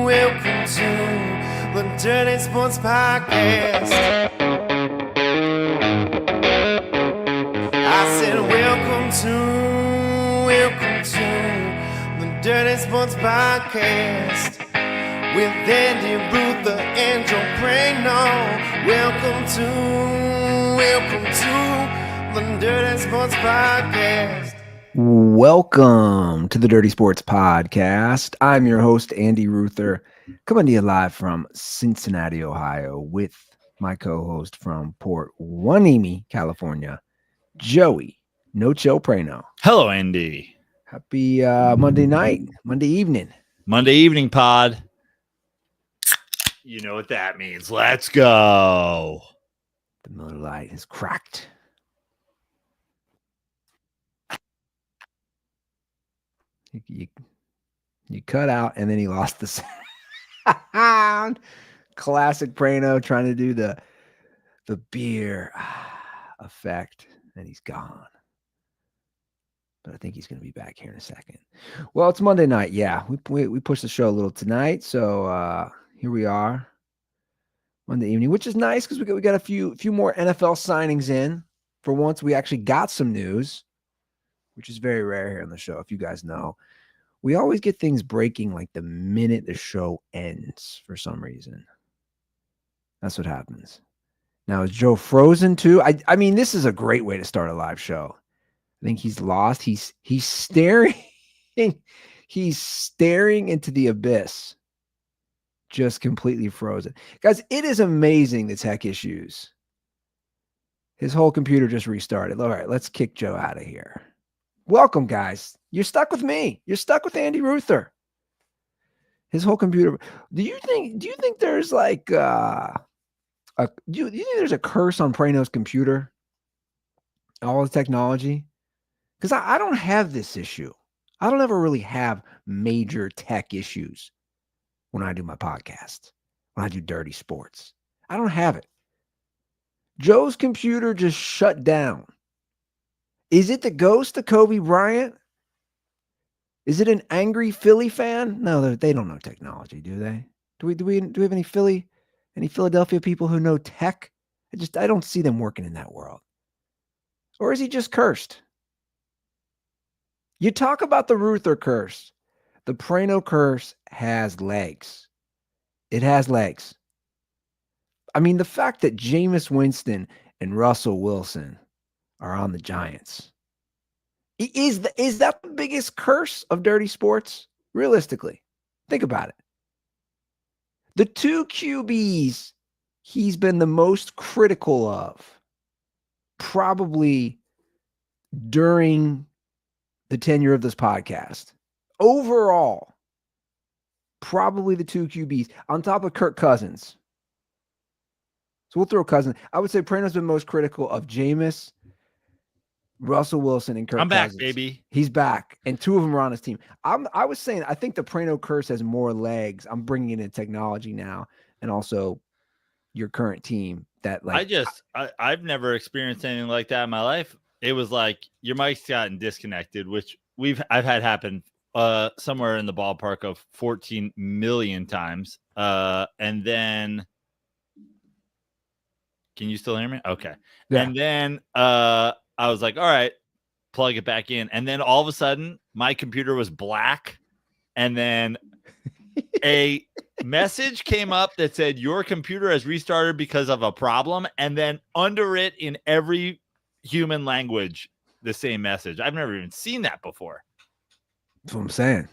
welcome to the Dirty Sports Podcast. I said welcome to the Dirty Sports Podcast with Andy Ruther and Joe Prano. Welcome to the Dirty Sports Podcast. Welcome to the Dirty Sports Podcast. I'm your host, Andy Ruther, coming to you live from Cincinnati, Ohio, with my co-host from Port Hueneme, California, Joey No Chill Prano. Hello, Andy. Happy Monday evening pod. You know what that means. Let's go. The Miller Lite is cracked. You cut out, and then he lost the sound. Classic Prano trying to do the beer effect, and he's gone. But I think he's going to be back here in a second. Well, it's Monday night. Yeah, we pushed the show a little tonight, so here we are, Monday evening, which is nice because we got a few more NFL signings in. For once, we actually got some news, which is very rare here on the show. If you guys know, we always get things breaking like the minute the show ends for some reason. That's what happens. Now, is Joe frozen too? I mean, this is a great way to start a live show. I think he's lost. He's staring. He's staring into the abyss. Just completely frozen. Guys, it is amazing the tech issues. His whole computer just restarted. All right, let's kick Joe out of here. Welcome, guys. You're stuck with me. You're stuck with Andy Ruther. His whole computer. Do you think there's like do you think there's a curse on Prano's computer? All the technology? Because I don't have this issue. I don't ever really have major tech issues when I do my podcast, when I do Dirty Sports. I don't have it. Joe's computer just shut down. Is it the ghost of Kobe Bryant? Is it an angry Philly fan? No, they don't know technology, do they? Do we have any Philadelphia people who know tech? I don't see them working in that world. Or is he just cursed? You talk about the Ruther curse. The Prano curse has legs. It has legs. I mean, the fact that Jameis Winston and Russell Wilson are on the Giants. Is that the biggest curse of Dirty Sports? Realistically, think about it. The two QBs he's been the most critical of, probably during the tenure of this podcast. Overall, probably the two QBs on top of Kirk Cousins. So we'll throw Cousins. I would say Prano's been most critical of Jameis, Russell Wilson, and Kirk I'm back, Cousins. baby. He's back, and two of them are on his team. I was saying, I think the Prano curse has more legs. I'm bringing it in technology now, and also your current team. That like I've never experienced anything like that in my life. It was like your mic's gotten disconnected, which I've had happen somewhere in the ballpark of 14 million times. And then, can you still hear me? Okay. Yeah. And then I was like, all right, plug it back in. And then all of a sudden my computer was black. And then a message came up that said your computer has restarted because of a problem. And then under it in every human language, the same message. I've never even seen that before. That's what I'm saying.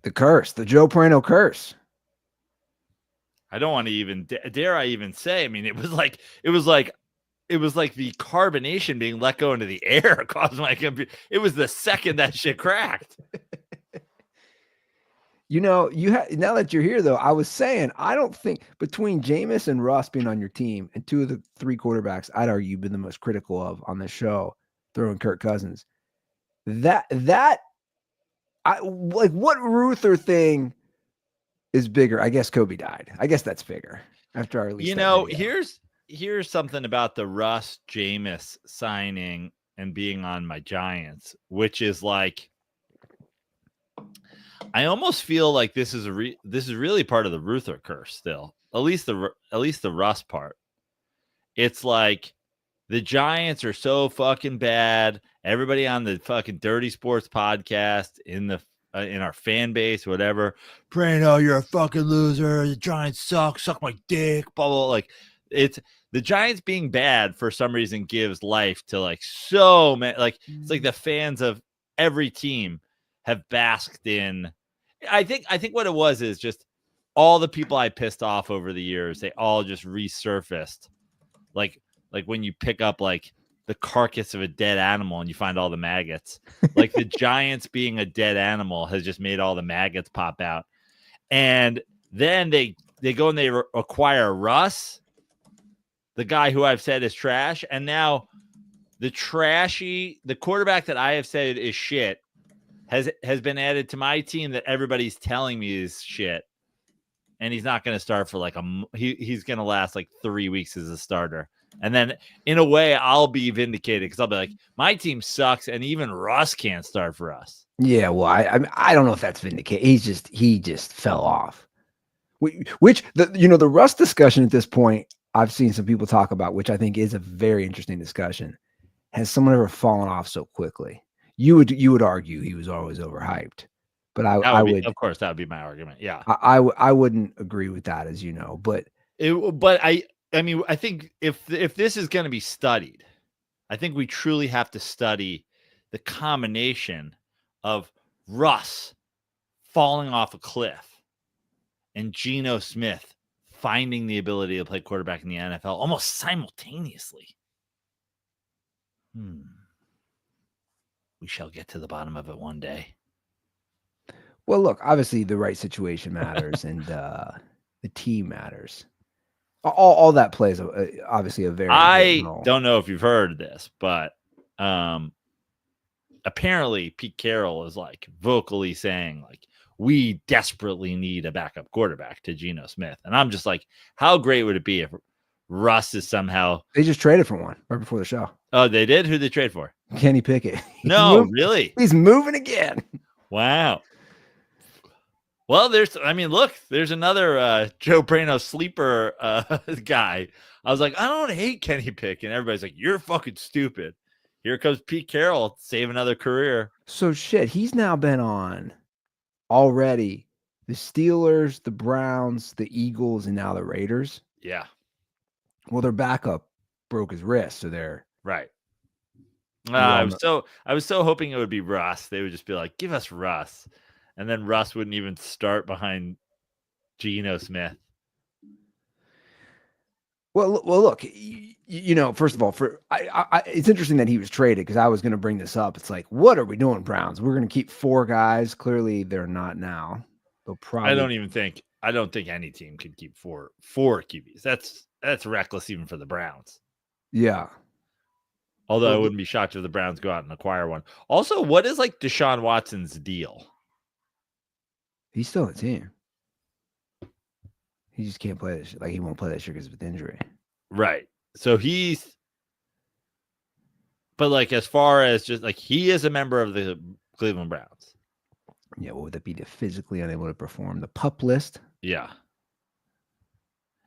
The curse, the Joe Prano curse. I don't want to even dare I even say. I mean, it was like the carbonation being let go into the air caused my computer. It was the second that shit cracked. You know, now that you're here, though, I was saying, I don't think between Jameis and Russ being on your team and two of the three quarterbacks, I'd argue you've been the most critical of on this show, throwing Kirk Cousins. What Ruther thing is bigger? I guess Kobe died. I guess that's bigger after our release. You know, here's something about the Russ Jameis signing and being on my Giants, which is like, I almost feel like this is really part of the Ruther curse still. At least the Russ part. It's like the Giants are so fucking bad. Everybody on the fucking Dirty Sports podcast in our fan base, whatever. Prano, you're a fucking loser. The Giants suck. Suck my dick. Blah, blah, blah. Like, it's the Giants being bad for some reason gives life to like so many. Like, it's like the fans of every team have basked in. I think what it was is just all the people I pissed off over the years. They all just resurfaced. Like when you pick up like the carcass of a dead animal and you find all the maggots, like the Giants being a dead animal has just made all the maggots pop out. And then they go and they acquire Russ, the guy who I've said is trash. And now the quarterback that I have said is shit has been added to my team that everybody's telling me is shit. And he's not going to start for like he's going to last like 3 weeks as a starter. And then in a way I'll be vindicated because I'll be like, my team sucks. And even Russ can't start for us. Yeah. Well, I don't know if that's vindicated. He just fell off, which the Russ discussion at this point, I've seen some people talk about, which I think is a very interesting discussion. Has someone ever fallen off so quickly? You would argue he was always overhyped, but I would, of course, that would be my argument. Yeah, I wouldn't agree with that, as you know. But I mean, I think if this is going to be studied, I think we truly have to study the combination of Russ falling off a cliff and Geno Smith finding the ability to play quarterback in the NFL almost simultaneously. We shall get to the bottom of it one day. Well, look, obviously the right situation matters and the team matters. All that plays obviously a very important role. Don't know if you've heard this, but apparently Pete Carroll is like vocally saying like, we desperately need a backup quarterback to Geno Smith. And I'm just like, how great would it be if Russ is somehow... They just traded for one right before the show. Oh, they did? Who'd they trade for? Kenny Pickett. Really? He's moving again. Wow. Well, there's another Joe Prano sleeper guy. I was like, I don't hate Kenny Pickett. And everybody's like, you're fucking stupid. Here comes Pete Carroll to save another career. So shit, he's now been on already the Steelers, the Browns, the Eagles, and now the Raiders. Yeah. Well, their backup broke his wrist, so they're right. I was so hoping it would be Russ. They would just be like, give us Russ. And then Russ wouldn't even start behind Geno Smith. Well, look, first of all, it's interesting that he was traded because I was going to bring this up. It's like, what are we doing, Browns? We're going to keep 4 guys. Clearly, they're not now. They'll probably. I don't think any team could keep four QBs. That's reckless even for the Browns. Yeah. Although I wouldn't be shocked if the Browns go out and acquire one. Also, what is like Deshaun Watson's deal? He's still a team. He just can't play this. Like he won't play this year because of an injury. Right. So but like as far as just like he is a member of the Cleveland Browns. Yeah. What would that be? The physically unable to perform the PUP list. Yeah.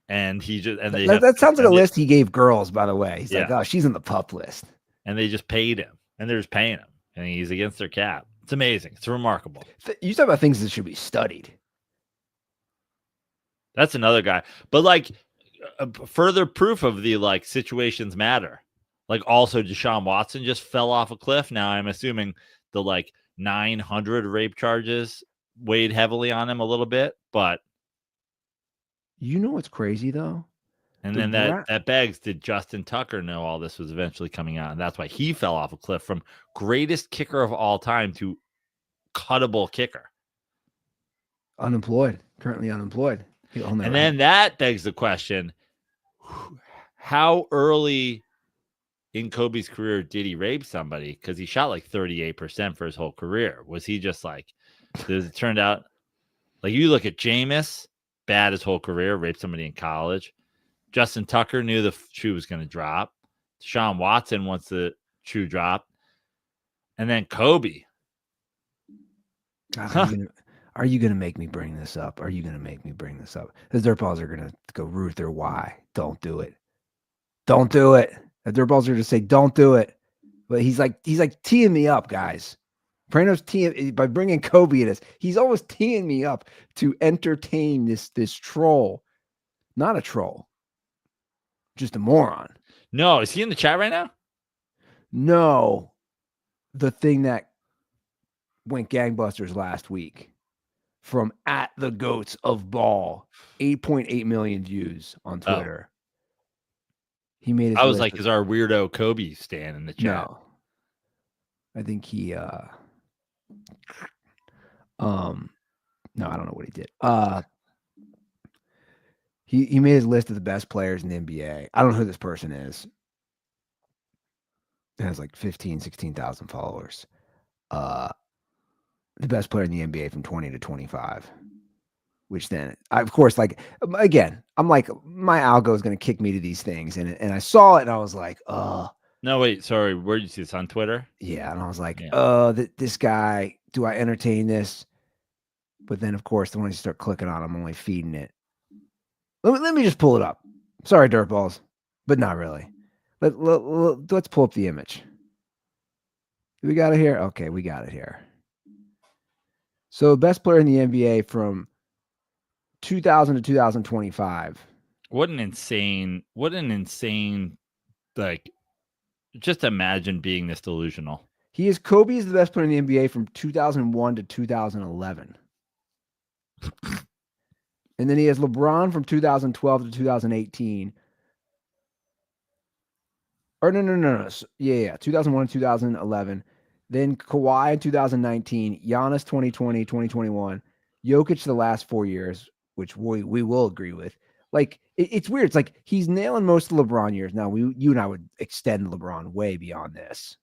And that sounds like a list he gave girls, by the way. He's like, oh, she's on the PUP list. And they just paid him. And they're just paying him. And he's against their cap. It's amazing. It's remarkable. You talk about things that should be studied. That's another guy. But like further proof of the like situations matter. Like also Deshaun Watson just fell off a cliff. Now I'm assuming the like 900 rape charges weighed heavily on him a little bit, but you know what's crazy though? And then that begs, did Justin Tucker know all this was eventually coming out? And that's why he fell off a cliff from greatest kicker of all time to cuttable kicker. Currently unemployed. And then that begs the question, how early in Kobe's career did he rape somebody? Because he shot like 38% for his whole career. Was he just like, it turned out, like you look at Jameis, bad his whole career, raped somebody in college. Justin Tucker knew the shoe was going to drop. Deshaun Watson once the shoe dropped. And then Kobe. God, Are you going to make me bring this up? Are you going to make me bring this up? The dirtballs are going to go Ruther, why? Don't do it. Don't do it. The dirtballs are going to say, don't do it. But he's like teeing me up, guys. Prano's teeing by bringing Kobe in this. He's always teeing me up to entertain this troll. Not a troll, just a moron. No, is he in the chat right now? No, the thing that went gangbusters last week from at the Goats of Ball, 8.8 million views on Twitter. He made his I was like, is our weirdo Kobe stan in the chat? No. I think he no, I don't know what he did. He made his list of the best players in the NBA. I don't know who this person is. It has like 16,000 followers. The best player in the NBA from 20 to 25. Which then, of course, like, again, I'm like, my algo is going to kick me to these things. And I saw it and I was like, no, wait, sorry. Where did you see this? On Twitter? Yeah. And I was like, this guy, do I entertain this? But then, of course, the ones you start clicking on, I'm only feeding it. Let me just pull it up. Sorry, dirtballs, but not really. Let's pull up the image. We got it here? Okay, we got it here. So, best player in the NBA from 2000 to 2025. What an insane, like, just imagine being this delusional. He is Kobe is the best player in the NBA from 2001 to 2011. And then he has LeBron from 2012 to 2018. Or no. Yeah. 2001 to 2011. Then Kawhi in 2019. Giannis 2020, 2021. Jokic the last 4 years, which we will agree with. Like, it's weird. It's like he's nailing most of the LeBron years. Now, you and I would extend LeBron way beyond this.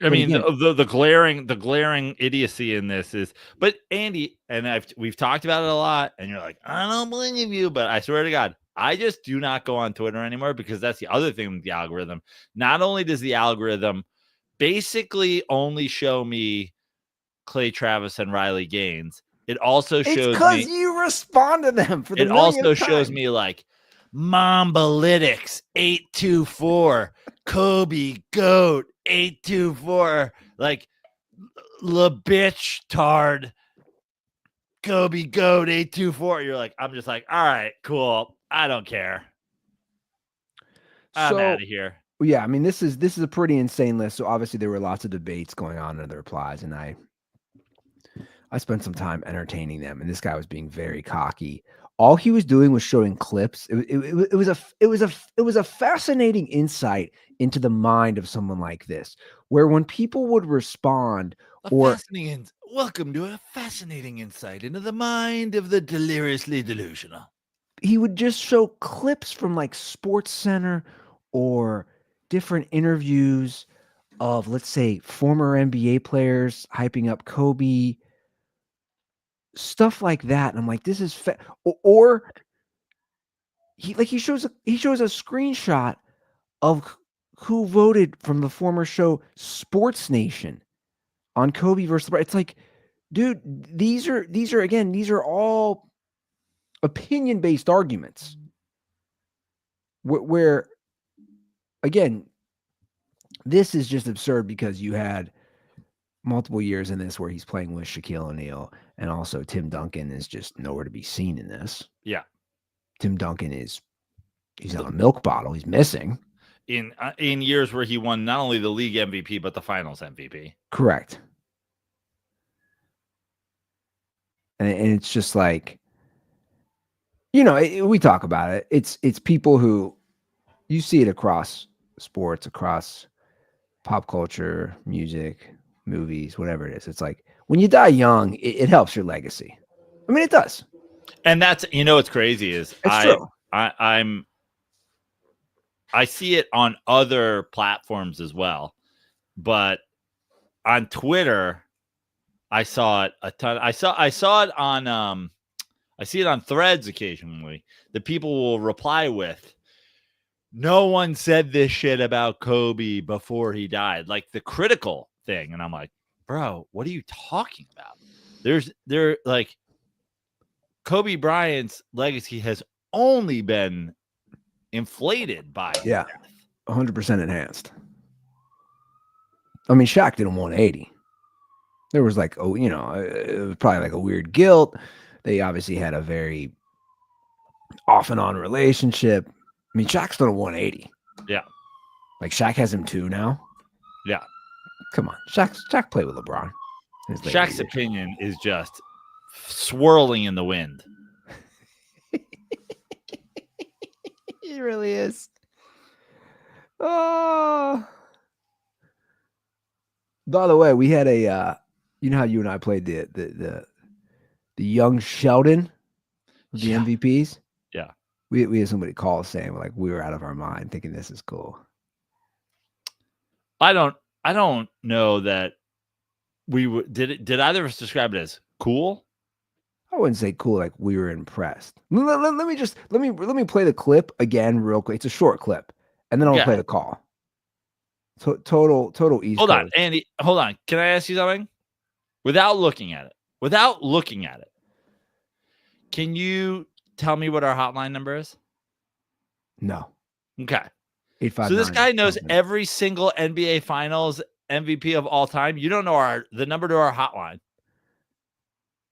I mean, the glaring idiocy in this is, but Andy and we've talked about it a lot, and you're like, I don't believe you, but I swear to God, I just do not go on Twitter anymore because that's the other thing with the algorithm. Not only does the algorithm basically only show me Clay Travis and Riley Gaines, it also shows because you respond to them for the it also shows me like Mombalytics 824, Kobe Goat 824, like LaBitch Tard Kobe Goat 824. You're like, I'm just like, all right, cool. I don't care. I'm out of here. Yeah, I mean, this is a pretty insane list. So obviously there were lots of debates going on in the replies, and I spent some time entertaining them, and this guy was being very cocky. All he was doing was showing clips. It was a fascinating insight into the mind of someone like this, where when people would respond, welcome to a fascinating insight into the mind of the deliriously delusional. He would just show clips from like Sports Center or different interviews of, let's say, former NBA players hyping up Kobe. Stuff like that, and I'm like, this is or he shows a screenshot of who voted from the former show Sports Nation on Kobe versus LeBron. It's like, dude, these are all opinion-based arguments where again, this is just absurd because you had multiple years in this where he's playing with Shaquille O'Neal, and also Tim Duncan is just nowhere to be seen in this. Yeah. Tim Duncan he's on a milk bottle. He's missing. In years where he won not only the league MVP, but the finals MVP. Correct. And it's just like, we talk about it. It's people who, you see it across sports, across pop culture, music, movies, whatever it is. It's like when you die young, it helps your legacy. I mean, it does. And that's, what's crazy is true. I see it on other platforms as well, but on Twitter, I saw it a ton. I saw it on I see it on Threads occasionally. The people will reply with, "No one said this shit about Kobe before he died." Like the critical thing. And I'm like, bro, what are you talking about? They're like, Kobe Bryant's legacy has only been inflated by his death. 100% enhanced. I mean, Shaq did him 180. There was like, it was probably like a weird guilt. They obviously had a very off and on relationship. I mean, Shaq's done a 180. Yeah. Like Shaq has him 2 now. Yeah. Come on. Shaq played with LeBron. Shaq's opinion is just swirling in the wind. He really is. Oh. By the way, we had a you know how you and I played the young Sheldon with the MVPs? Yeah. We had somebody call us saying like we were out of our mind thinking this is cool. I don't know that we did either of us describe it as cool? I wouldn't say cool, like we were impressed. Let me play the clip again real quick. It's a short clip, and then I'll play the call. Total East Hold Coast. on, Andy. Hold on. Can I ask you something? Without looking at it, can you tell me what our hotline number is? No. Okay. 859. So this guy knows every single NBA Finals MVP of all time. You don't know the number to our hotline.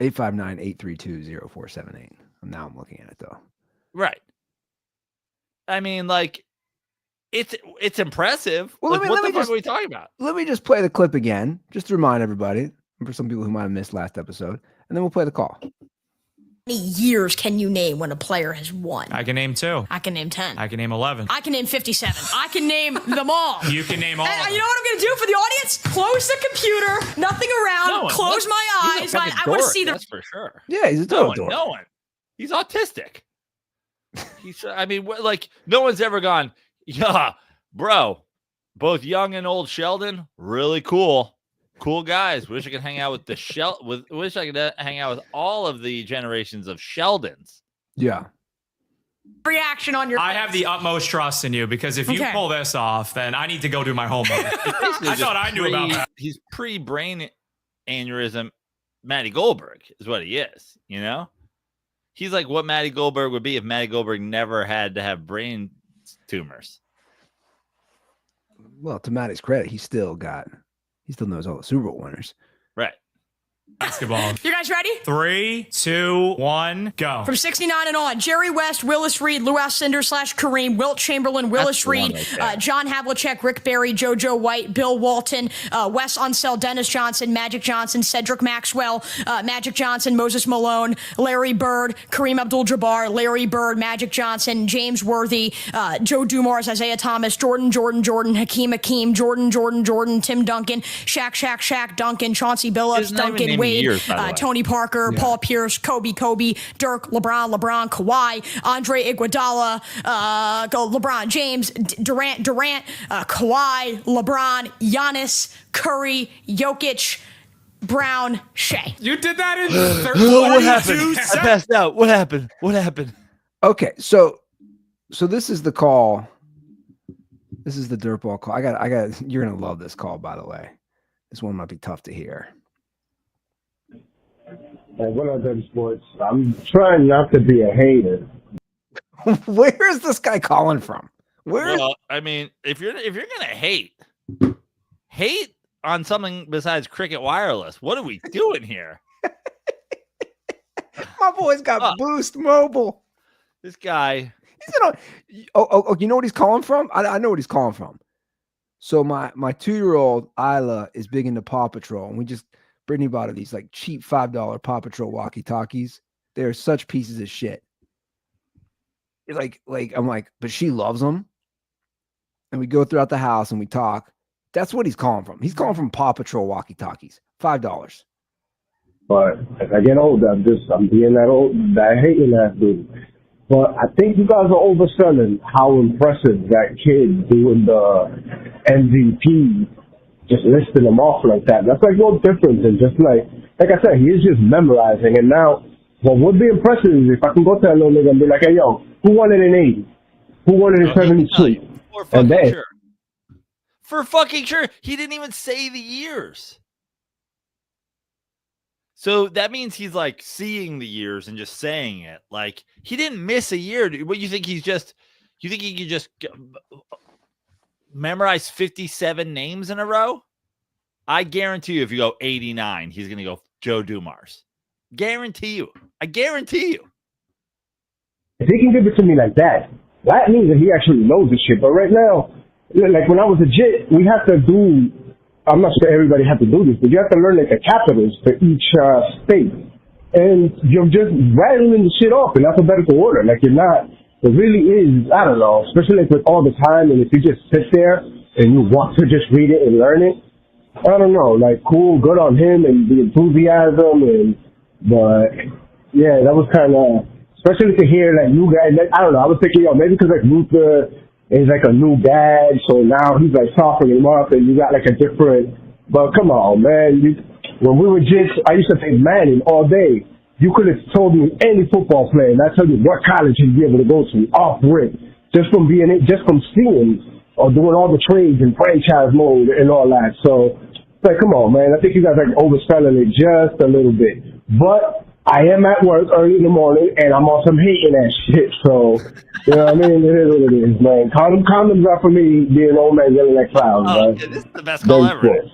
859-832-0478. Now I'm looking at it though. Right. I mean, like, it's impressive. Well, what the fuck are we talking about? Let me just play the clip again, just to remind everybody, for some people who might have missed last episode, and then we'll play the call. How many years can you name when a player has won? I can name 2. I can name 10. I can name 11. I can name 57. I can name them all. You can name all. And you know what I'm going to do for the audience? Close the computer, nothing around, close my eyes. I want to see the. That's for sure. Yeah, he's a total dork. No one. He's autistic. No one's ever gone, yeah, bro, both young and old Sheldon, really cool. Cool guys. Wish I could hang out with wish I could hang out with all of the generations of Sheldons. Yeah. Reaction on your. I have the utmost trust in you because if you pull this off, then I need to go do my homework. I thought I knew about that. He's pre-brain aneurysm. Matty Goldberg is what he is. You know, he's like what Matty Goldberg would be if Matty Goldberg never had to have brain tumors. Well, to Matty's credit, he still knows all the Super Bowl winners. Right. Basketball. You guys ready? 3, 2, 1, go. From 69 and on, Jerry West, Willis Reed, Lou Alcindor / Kareem, Wilt Chamberlain, Willis Reed, John Havlicek, Rick Barry, JoJo White, Bill Walton, Wes Unseld, Dennis Johnson, Magic Johnson, Cedric Maxwell, Magic Johnson, Moses Malone, Larry Bird, Kareem Abdul-Jabbar, Larry Bird, Magic Johnson, James Worthy, Joe Dumars, Isaiah Thomas, Jordan, Hakeem, Jordan, Tim Duncan, Shaq, Duncan, Chauncey Billups, Duncan, Wade, Tony Parker, Paul Pierce, Kobe, Dirk, LeBron, Kawhi, Andre Iguodala, LeBron James, Durant, Kawhi, LeBron, Giannis, Curry, Jokic, Brown, Shea. You did that in 32 seconds. I passed out. What happened? Okay, so this is the call. This is the dirtball call. I got. You're gonna love this call, by the way. This one might be tough to hear. Hey, what up, them sports? I'm trying not to be a hater. Where is this guy calling from? Well, I mean, if you're gonna hate on something besides Cricket Wireless, what are we doing here? My boy's got Boost Mobile. This guy. You know what he's calling from? I know what he's calling from. So my 2-year-old Isla is big into Paw Patrol, and Brittany bought her these like cheap $5 Paw Patrol walkie-talkies. They're such pieces of shit. Like I'm like, but she loves them. And we go throughout the house and we talk. That's what he's calling from. He's calling from Paw Patrol walkie-talkies. $5. But as I get older, I'm being that hating ass dude. But I think you guys are overselling how impressive that kid doing the MVP, just listing them off like that. That's like no different than just like I said, he is just memorizing. And now, what would be impressive is if I can go to that little nigga and be like, hey, yo, who won it in 80? Who won it in 72? And then, For fucking sure. He didn't even say the years. So that means he's like seeing the years and just saying it. Like he didn't miss a year. What you think he could just memorize 57 names in a row? I guarantee you if you go 89, he's going to go Joe Dumars. Guarantee you. I guarantee you. If he can give it to me like that, that means that he actually knows the shit. But right now, like when I was a JIT, we have to do, I'm not sure everybody had to do this, but you have to learn like the capitals for each state. And you're just rattling the shit off in alphabetical order. Like you're not, it really is, I don't know, especially like with all the time, and if you just sit there and you want to just read it and learn it, I don't know, like cool, good on him and the enthusiasm, but yeah, that was kind of, especially to hear like new guys, like, I don't know, I was thinking, maybe because like Luther is like a new dad, so now he's like softening him up and you got like a different, but come on, man, when we were just, I used to think Manning all day. You could have told me any football player, and I tell you what college he'd be able to go to off rip, just from seeing or doing all the trades in franchise mode and all that. So, like, come on, man. I think you guys are overselling it just a little bit. But I am at work early in the morning, and I'm on some hating that shit. So, you know what I mean? It is what it is, man. Condoms are for me being old man yelling at clouds, man. This is the best call ever.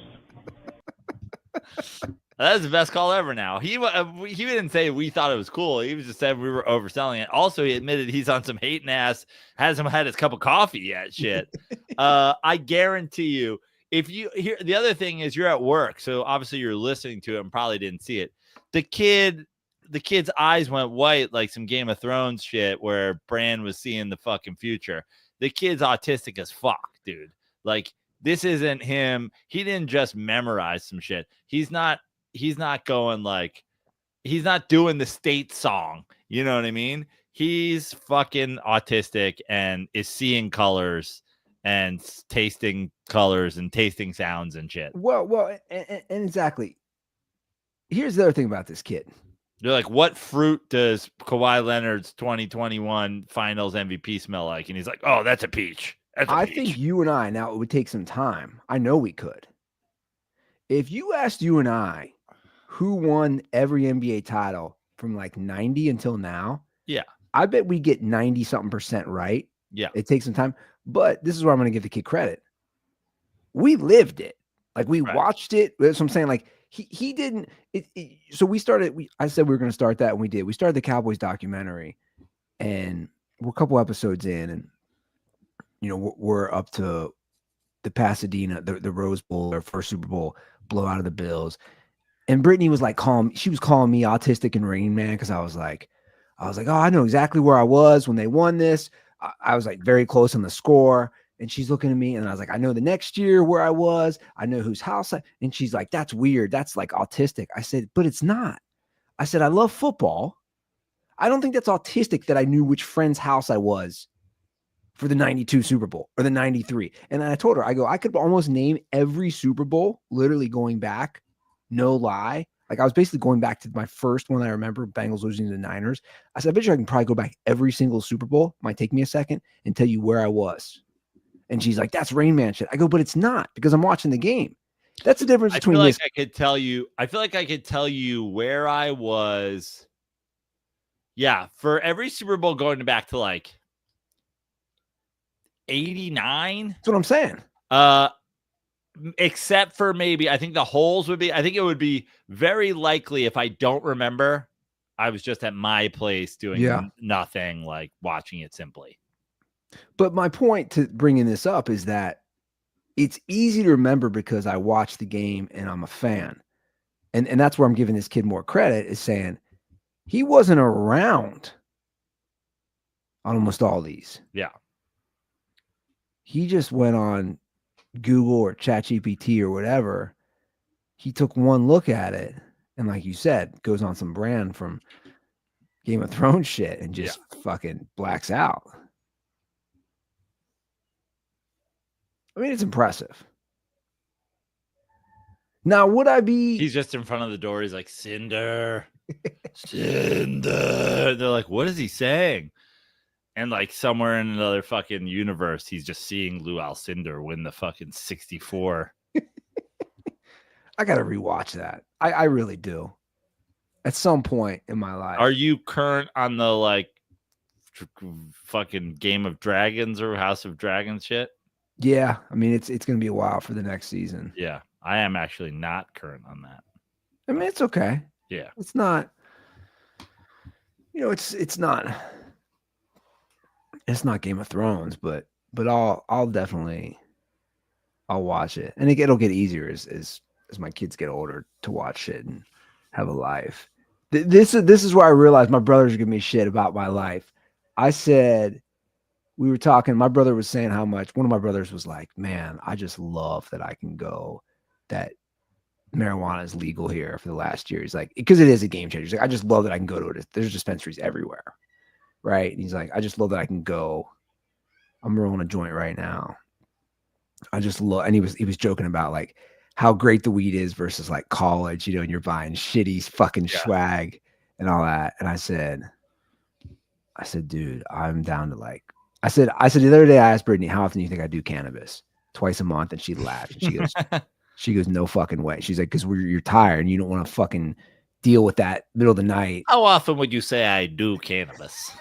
That's the best call ever now. He didn't say we thought it was cool. He was just said we were overselling it. Also, he admitted he's on some hating ass, hasn't had his cup of coffee yet shit. I guarantee you, if you hear, the other thing is you're at work, so obviously you're listening to it and probably didn't see it. The kid's eyes went white like some Game of Thrones shit where Bran was seeing the fucking future. The kid's autistic as fuck, dude. Like, this isn't him. He didn't just memorize some shit. He's not going like, he's not doing the state song. You know what I mean? He's fucking autistic and is seeing colors and tasting colors and tasting sounds and shit. Well, and exactly. Here's the other thing about this kid. You're like, what fruit does Kawhi Leonard's 2021 Finals MVP smell like? And he's like, oh, that's a peach. I think you and I, now it would take some time. I know we could. If you asked you and I who won every NBA title from like 90 until now, yeah, I bet we get 90-something% right. Yeah. It takes some time. But this is where I'm going to give the kid credit. We lived it. Like we watched it. That's what I'm saying. Like he didn't. So we started. I said we were going to start that, and we did. We started the Cowboys documentary, and we're a couple episodes in, and we're up to the Pasadena, the Rose Bowl, their first Super Bowl blowout of the Bills. And Brittany was like she was calling me autistic and Rain Man because I was like, oh, I know exactly where I was when they won this. I was like very close on the score. And she's looking at me and I was like, I know the next year where I was. I know whose house. And she's like, that's weird. That's like autistic. I said, but it's not. I said, I love football. I don't think that's autistic that I knew which friend's house I was for the 92 Super Bowl or the 93. And then I told her, I could almost name every Super Bowl, literally going back, no lie. Like I was basically going back to my first one I remember, Bengals losing to the Niners. I said, I bet you I can probably go back every single Super Bowl. Might take me a second and tell you where I was. And she's like, that's Rain Man shit. I go, but it's not because I'm watching the game. That's the difference between this. I feel like I could tell you where I was. Yeah. For every Super Bowl going back to like 89. That's what I'm saying. Except for maybe, I think the holes would be, I think it would be very likely if I don't remember, I was just at my place doing nothing, like watching it simply. But my point to bringing this up is that it's easy to remember because I watched the game and I'm a fan. And that's where I'm giving this kid more credit, is saying he wasn't around on almost all these. Yeah. He just went on Google or ChatGPT or whatever. He took one look at it and, like you said, goes on some brand from Game of Thrones shit and just fucking blacks out. I mean, it's impressive. Now, would I be... He's just in front of the door. He's like, Cinder. Cinder. They're like, what is he saying? And like somewhere in another fucking universe, he's just seeing Lou Alcindor win the fucking 64. I gotta rewatch that. I really do. At some point in my life. Are you current on the like fucking Game of Dragons or House of Dragons shit? Yeah, I mean it's gonna be a while for the next season. Yeah, I am actually not current on that. I mean it's okay. Yeah, it's not. You know, it's not Game of Thrones, but I'll definitely watch it, and it'll get easier as my kids get older to watch shit and have a life. This is where I realized my brothers are giving me shit about my life. I said, we were talking, my brother was saying how much, one of my brothers was like, man, I just love that I can go, that marijuana is legal here for the last year. He's like, because it is a game changer. He's like, I just love that I can go to it. There's dispensaries everywhere. Right. And he's like, I just love that I can go. I'm rolling a joint right now. I just love, and he was joking about like how great the weed is versus like college, you know, and you're buying shitty fucking swag and all that. And I said, dude, I'm down to like, I said the other day I asked Brittany, how often do you think I do cannabis? Twice a month. And she laughed. And she goes, no fucking way. She's like, because you're tired and you don't want to fucking deal with that middle of the night. How often would you say I do cannabis?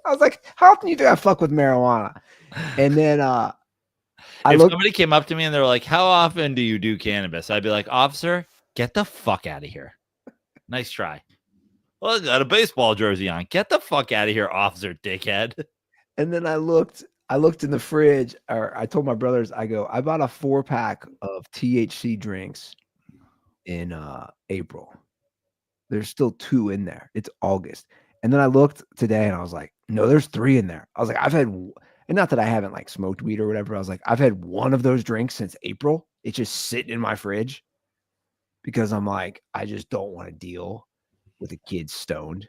I was like, how often do you think I fuck with marijuana? And then if somebody came up to me and they're like, how often do you do cannabis? I'd be like, officer, get the fuck out of here. Nice try. Well, I got a baseball jersey on. Get the fuck out of here, officer dickhead. And then I looked in the fridge, or I told my brothers, I go, I bought a 4-pack of THC drinks in April. There's still 2 in there. It's August. And then I looked today and I was like, no, there's 3 in there. I was like, I've had, and not that I haven't like smoked weed or whatever. I was like, I've had one of those drinks since April. It's just sitting in my fridge because I'm like, I just don't want to deal with a kid stoned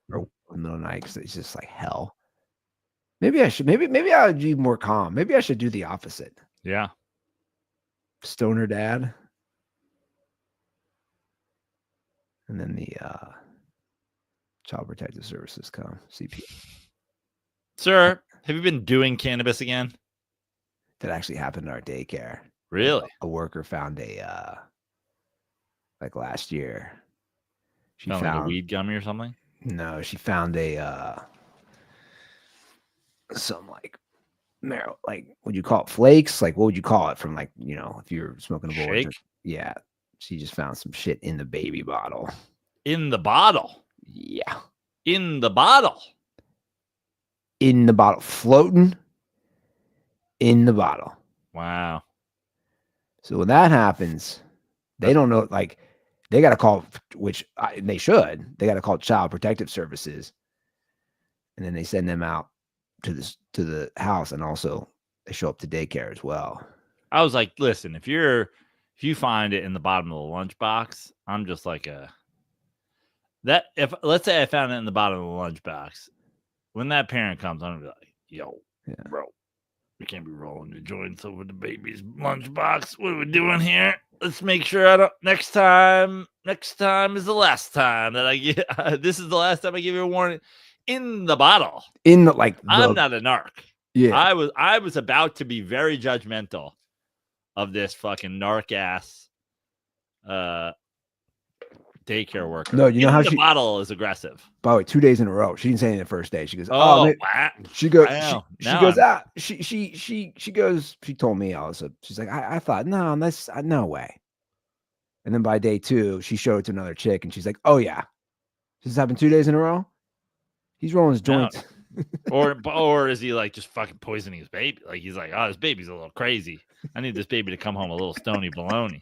or in the middle of the night because it's just like hell. Maybe I would be more calm. Maybe I should do the opposite. Yeah. Stoner dad. And then the Child Protective Services come. CP. Sir, have you been doing cannabis again? That actually happened in our daycare. Really? A worker found a like last year. She found like a weed gummy or something? No, she found a some like marrow, like would you call it flakes? Like what would you call it from like, you know, if you're smoking a bowl? Shake? Yeah. She just found some shit in the baby bottle. In the bottle? Yeah. In the bottle. In the bottle. Floating in the bottle. Wow. So when that happens, they don't know, like, they got to call, they should. They got to call Child Protective Services. And then they send them out to the house, and also they show up to daycare as well. I was like, listen, if you find it in the bottom of the lunchbox, I'm just like let's say I found it in the bottom of the lunchbox. When that parent comes, I'm gonna be like, yo, bro, we can't be rolling the joints over the baby's lunchbox. What are we doing here? Let's make sure I don't. Next time is the last time that I get. This is the last time I give you a warning. In the bottle. In the like. I'm not a narc. Yeah. I was about to be very judgmental of this fucking narc ass daycare worker. No, you know how the bottle is aggressive. By the way, 2 days in a row. She didn't say anything the first day. She goes, wow. She goes, she goes, she told me also. She's like, I thought, no, that's no way. And then by day 2, she showed it to another chick, and she's like, oh yeah, this has happened 2 days in a row. He's rolling his joints. or is he like just fucking poisoning his baby? Like he's like, oh, this baby's a little crazy. I need this baby to come home a little stony baloney.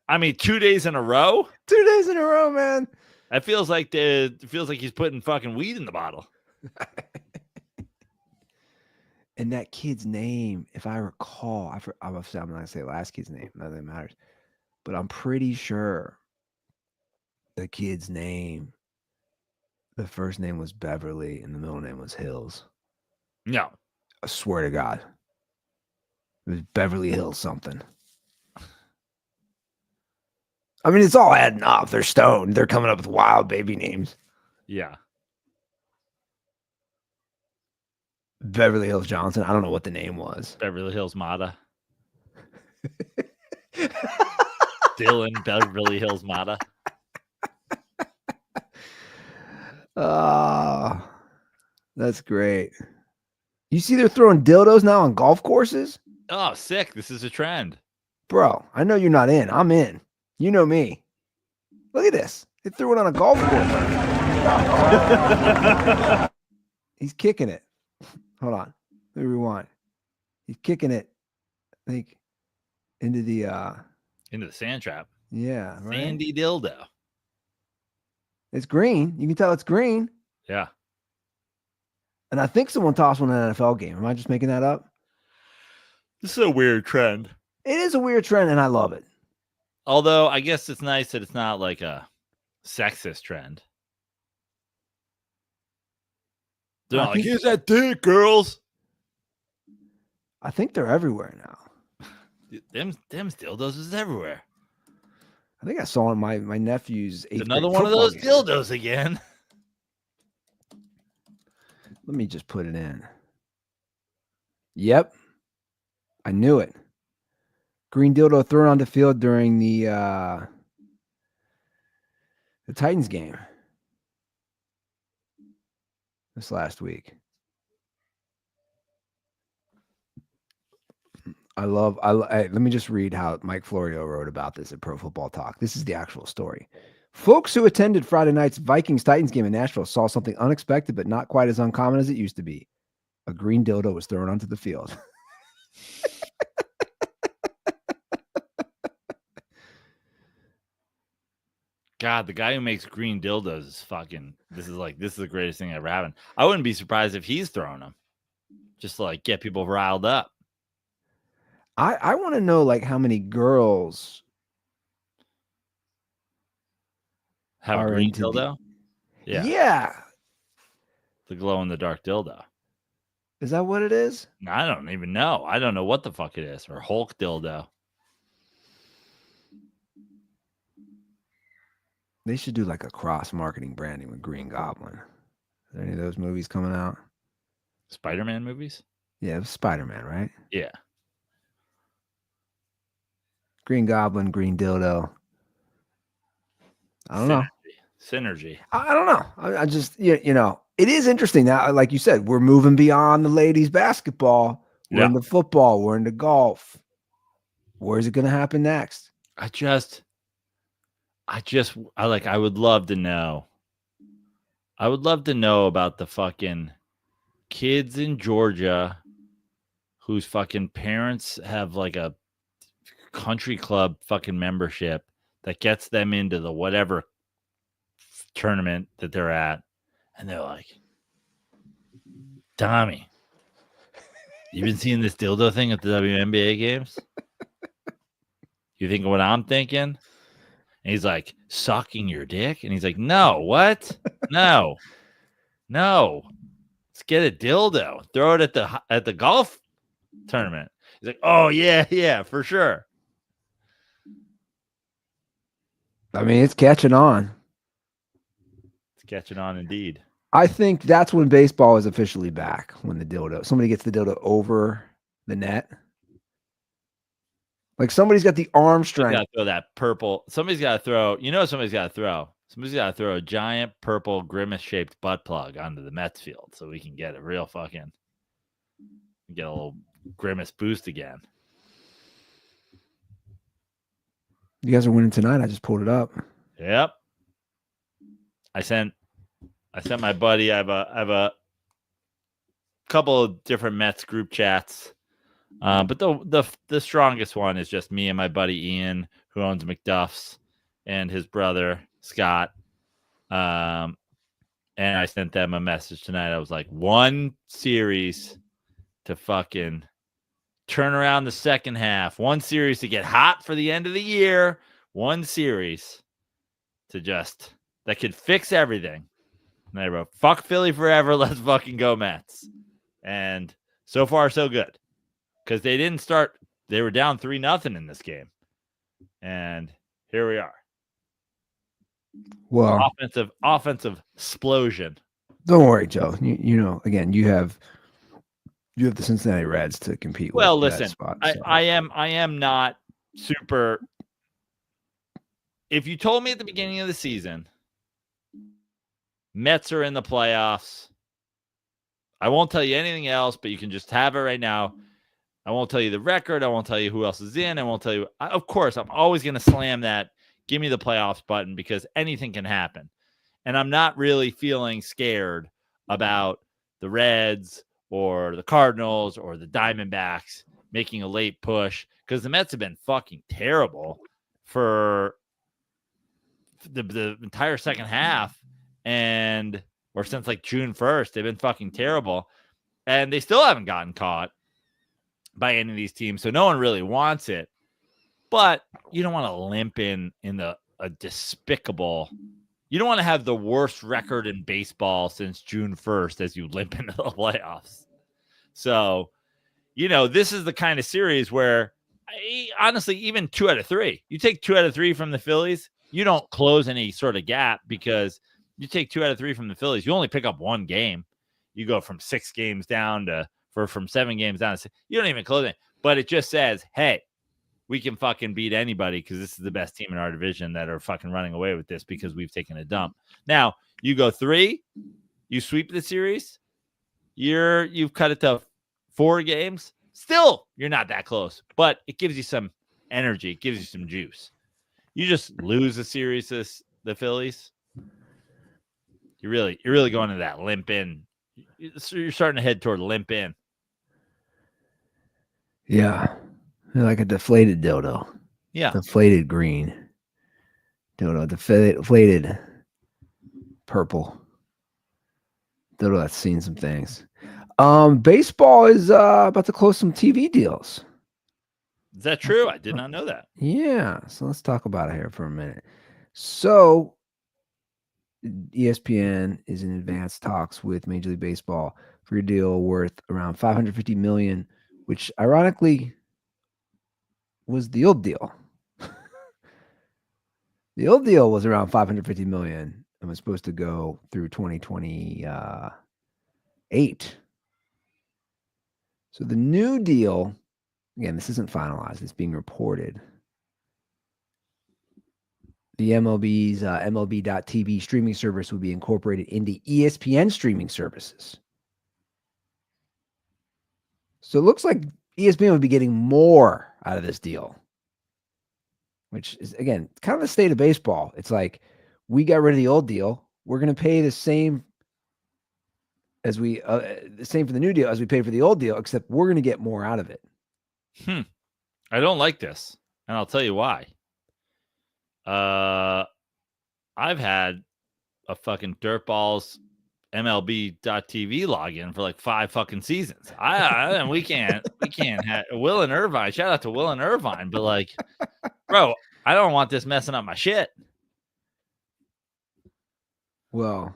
I mean, 2 days in a row? 2 days in a row, man. It feels like he's putting fucking weed in the bottle. And that kid's name, if I recall, I'm not going to say last kid's name. Nothing matters. But I'm pretty sure the kid's name, the first name was Beverly and the middle name was Hills. No. I swear to God. It was Beverly Hills something. I mean, it's all adding up. They're stoned. They're coming up with wild baby names. Yeah. Beverly Hills Johnson. I don't know what the name was. Beverly Hills Mata. Dylan Beverly Hills Mata. That's great. You see they're throwing dildos now on golf courses? Oh, sick. This is a trend. Bro, I know you're not in. I'm in. You know me. Look at this. They threw it on a golf course. He's kicking it. Hold on. Let me rewind. He's kicking it, I think, into the sand trap. Yeah. Right? Sandy dildo. It's green. You can tell it's green. Yeah. And I think someone tossed one in an NFL game. Am I just making that up? This is a weird trend. It is a weird trend, and I love it. Although I guess it's nice that it's not like a sexist trend. They're not like, here's that dick, girls. I think they're everywhere now. Them dildos is everywhere. I think I saw my nephew's another one of those dildos again. Let me just put it in. Yep. I knew it. Green dildo thrown onto field during the Titans game this last week. Let me just read how Mike Florio wrote about this at Pro Football Talk. This is the actual story. Folks who attended Friday night's Vikings-Titans game in Nashville saw something unexpected but not quite as uncommon as it used to be. A green dildo was thrown onto the field. God, the guy who makes green dildos is fucking. This is the greatest thing ever happened. I wouldn't be surprised if he's throwing them, just to like get people riled up. I want to know like how many girls have a green dildo. Yeah. The glow in the dark dildo. Is that what it is? I don't even know. I don't know what the fuck it is. Or Hulk dildo. They should do like a cross marketing branding with Green Goblin. Are there any of those movies coming out? Spider-Man movies? Yeah, it was Spider-Man, right? Yeah. Green Goblin, green dildo. I don't know. Synergy. I don't know. I just, you know, it is interesting now. Like you said, we're moving beyond the ladies basketball. We're into football. We're into golf. Where's it going to happen next? I would love to know. I would love to know about the fucking kids in Georgia whose fucking parents have like a country club fucking membership that gets them into the whatever tournament that they're at. And they're like, Tommy, you been seeing this dildo thing at the WNBA games? You think of what I'm thinking? And he's like, sucking your dick? And he's like, no, what? No. Let's get a dildo. Throw it at the golf tournament. He's like, oh, yeah, for sure. I mean, it's catching on. It's catching on indeed. I think that's when baseball is officially back, when somebody gets the dildo over the net. Like somebody's got the arm strength. Got to throw that purple. Somebody's got to throw. Somebody's got to throw. Somebody's got to throw a giant purple grimace-shaped butt plug onto the Mets field so we can get a real fucking get a little grimace boost again. You guys are winning tonight. I just pulled it up. Yep. I sent my buddy. I have a couple of different Mets group chats. But the strongest one is just me and my buddy Ian, who owns McDuff's, and his brother Scott. And I sent them a message tonight. I was like, one series to fucking turn around the second half. One series to get hot for the end of the year. One series to that could fix everything. And I wrote, fuck Philly forever. Let's fucking go Mets. And so far, so good. Because they didn't start, they were down 3-0 in this game. And here we are. Well, offensive explosion. Don't worry, Joe. You know, again, you have You have the Cincinnati Reds to compete with. Well, listen, that spot, so. I am not super. If you told me at the beginning of the season, Mets are in the playoffs, I won't tell you anything else, but you can just have it right now. I won't tell you the record. I won't tell you who else is in. I won't tell you. Of course, I'm always going to slam that give me the playoffs button because anything can happen. And I'm not really feeling scared about the Reds or the Cardinals or the Diamondbacks making a late push because the Mets have been fucking terrible for the entire second half or since like June 1st. They've been fucking terrible. And they still haven't gotten caught by any of these teams. So no one really wants it. But you don't want to limp in a despicable. You don't want to have the worst record in baseball since June 1st as you limp into the playoffs. So, this is the kind of series where, honestly, even 2 out of 3, you take 2 out of 3 from the Phillies, you don't close any sort of gap because you take 2 out of 3 from the Phillies, you only pick up 1 game. You go from 6 games down from 7 games down to 6. You don't even close it. But it just says, hey, we can fucking beat anybody because this is the best team in our division that are fucking running away with this because we've taken a dump. Now, you go 3, you sweep the series, you've cut it to 4 games. Still, you're not that close, but it gives you some energy. It gives you some juice. You just lose the series to the Phillies. You're really going to that limp in. You're starting to head toward limp in. Yeah. Like a deflated dodo. Yeah. Deflated green. Dodo. Deflated purple. Dodo that's seen some things. Baseball is about to close some TV deals. Is that true? I did not know that. Yeah. So let's talk about it here for a minute. So ESPN is in advanced talks with Major League Baseball for a deal worth around $550 million, which ironically was the old deal. The old deal was around $550 million and was supposed to go through 2028. So the new deal, again, this isn't finalized. It's being reported. The MLB's MLB.TV streaming service will be incorporated into ESPN streaming services. So it looks like ESPN would be getting more out of this deal, which is, again, kind of the state of baseball. It's like, we got rid of the old deal. We're going to pay the same as the same for the new deal as we paid for the old deal, except we're going to get more out of it. I don't like this, and I'll tell you why. I've had a fucking Dirtballs MLB.TV login for like 5 fucking seasons. And we can't have Will and Irvine. Shout out to Will and Irvine, but like, bro, I don't want this messing up my shit. Well,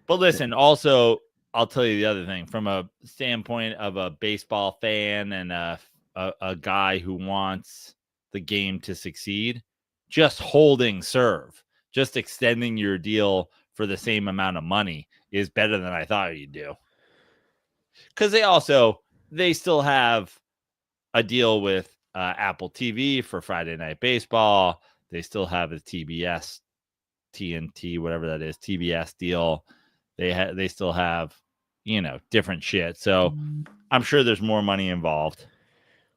but listen, also, I'll tell you the other thing from a standpoint of a baseball fan and a guy who wants the game to succeed. Just holding serve, just extending your deal for the same amount of money is better than I thought you'd do. Because they still have a deal with Apple TV for Friday Night Baseball. They still have a TBS, TNT, whatever that is, TBS deal. They still have, different shit. So I'm sure there's more money involved.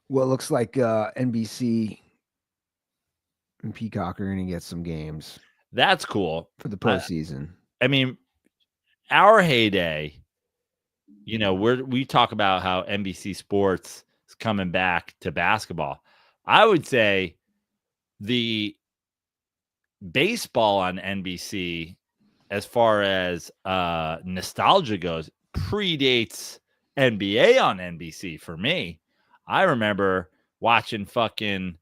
Well, it looks like NBC and Peacock are going to get some games. That's cool for the postseason. I mean, our heyday, we talk about how NBC Sports is coming back to basketball. I would say the baseball on NBC, as far as nostalgia goes, predates NBA on NBC for me. I remember watching fucking,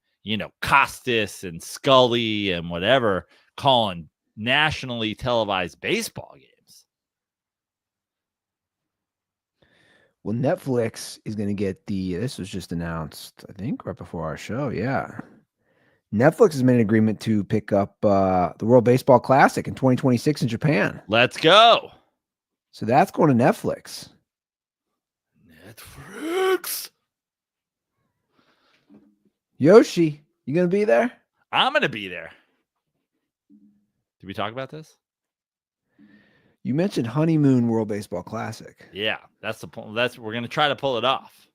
Costas and Scully and whatever calling nationally televised baseball games. Well, Netflix is going to get this was just announced, I think, right before our show. Yeah. Netflix has made an agreement to pick up the World Baseball Classic in 2026 in Japan. Let's go. So that's going to Netflix. Netflix. Yoshi, you gonna be there? I'm gonna be there. Did we talk about this? You mentioned Honeymoon World Baseball Classic. Yeah, that's the point. We're gonna try to pull it off.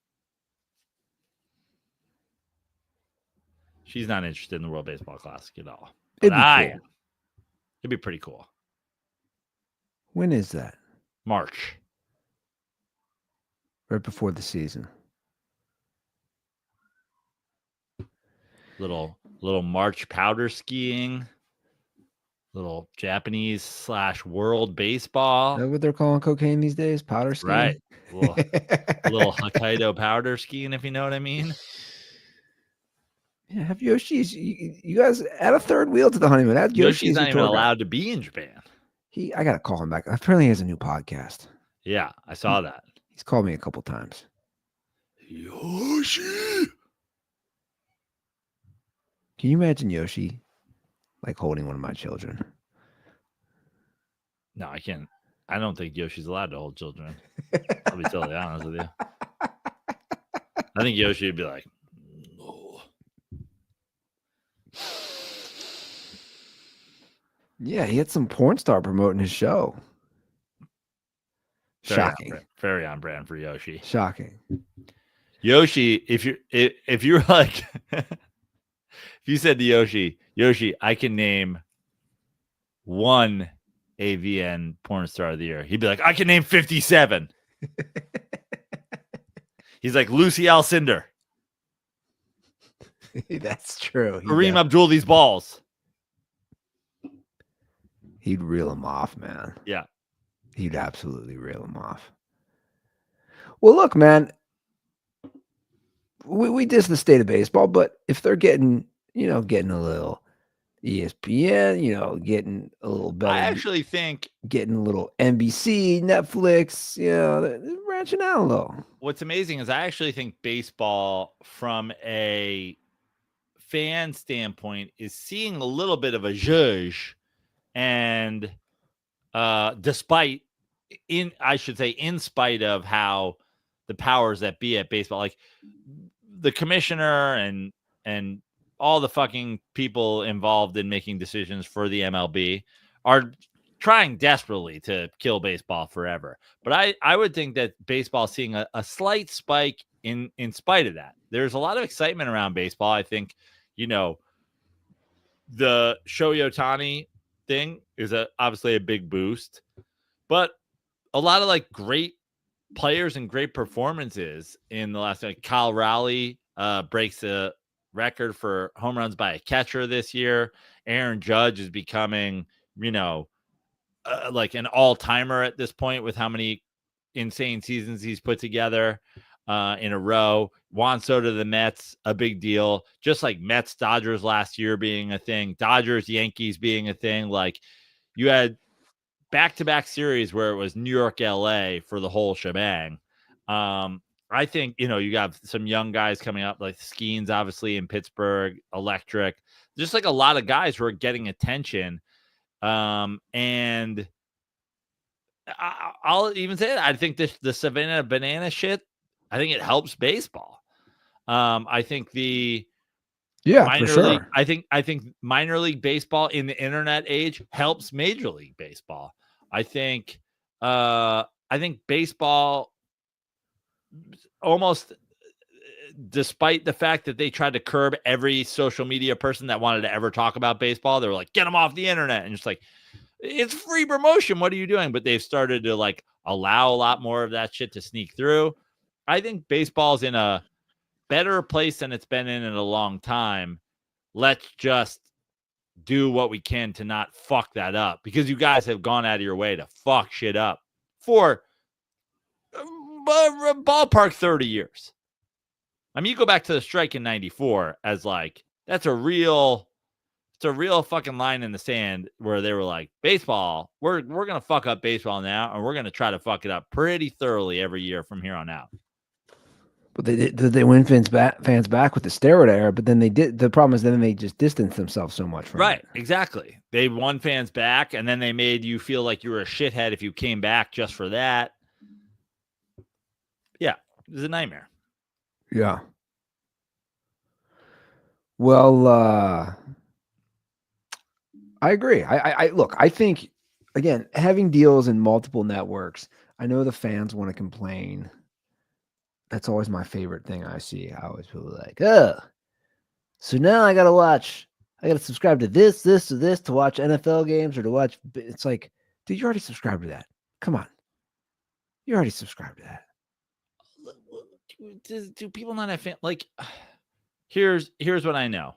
She's not interested in the World Baseball Classic at all. But It'd be pretty cool. When is that? March. Right before the season. Little March powder skiing. Little Japanese / world baseball. Is that what they're calling cocaine these days? Powder skiing? Right. Little Hokkaido powder skiing, if you know what I mean. Yeah, have Yoshi's. You guys add a third wheel to the honeymoon. Yoshi's not even allowed to be in Japan. I gotta call him back. Apparently, he has a new podcast. Yeah, I saw that. He's called me a couple times. Yoshi. Can you imagine Yoshi like holding one of my children? No, I can't. I don't think Yoshi's allowed to hold children. I'll be totally honest with you. I think Yoshi would be like, no. Yeah, he had some porn star promoting his show. Shocking. Very on brand for Yoshi. Shocking. Yoshi, if you're like, if you said to Yoshi, I can name one AVN porn star of the year, he'd be like, I can name 57. He's like Lucy Alcindor. That's true. Kareem Abdul these balls. He'd reel him off, man. Yeah. He'd absolutely reel him off. Well, look, man, we diss the state of baseball, but if they're getting a little ESPN, getting a little better. I actually think getting a little NBC, Netflix, they're branching out a little. What's amazing is I actually think baseball from a fan standpoint is seeing a little bit of a zhuzh, and in spite of how the powers that be at baseball, like the commissioner and all the fucking people involved in making decisions for the MLB are trying desperately to kill baseball forever. But I would think that baseball is seeing a slight spike in spite of that. There's a lot of excitement around baseball. I think, the Shohei Ohtani thing is obviously a big boost, but a lot of like great players and great performances in the last, like Kyle Raleigh breaks the record for home runs by a catcher this year. Aaron Judge is becoming, like an all-timer at this point with how many insane seasons he's put together in a row. Juan Soto to the Mets, a big deal. Just like Mets, Dodgers last year being a thing. Dodgers, Yankees being a thing. Like you had back-to-back series where it was New York, LA for the whole shebang. I think, you got some young guys coming up, like Skeens, obviously, in Pittsburgh, Electric. Just like a lot of guys who are getting attention. And I'll even say that I think the Savannah Banana shit, I think it helps baseball. I think for sure. I think minor league baseball in the internet age helps Major League Baseball. I think baseball, almost despite the fact that they tried to curb every social media person that wanted to ever talk about baseball, they were like, get them off the internet. And just like, it's free promotion. What are you doing? But they've started to like allow a lot more of that shit to sneak through. I think baseball's in a better place than it's been in a long time. Let's just do what we can to not fuck that up, because you guys have gone out of your way to fuck shit up for ballpark 30 years. I mean, you go back to the strike in 94 as like, it's a real fucking line in the sand where they were like, baseball, we're going to fuck up baseball now, and we're going to try to fuck it up pretty thoroughly every year from here on out. But they win fans back with the steroid era, but then they did. The problem is then they just distanced themselves so much from it. Exactly. They won fans back, and then they made you feel like you were a shithead if you came back just for that. Yeah. It was a nightmare. Yeah. Well, I agree. I look, I think, again, having deals in multiple networks, I know the fans want to complain. That's always my favorite thing I see. I always feel like, oh, so now I got to subscribe to this to watch NFL games or to watch. It's like, dude, you already subscribed to that. Come on. You already subscribed to that. Do people not have like, here's what I know.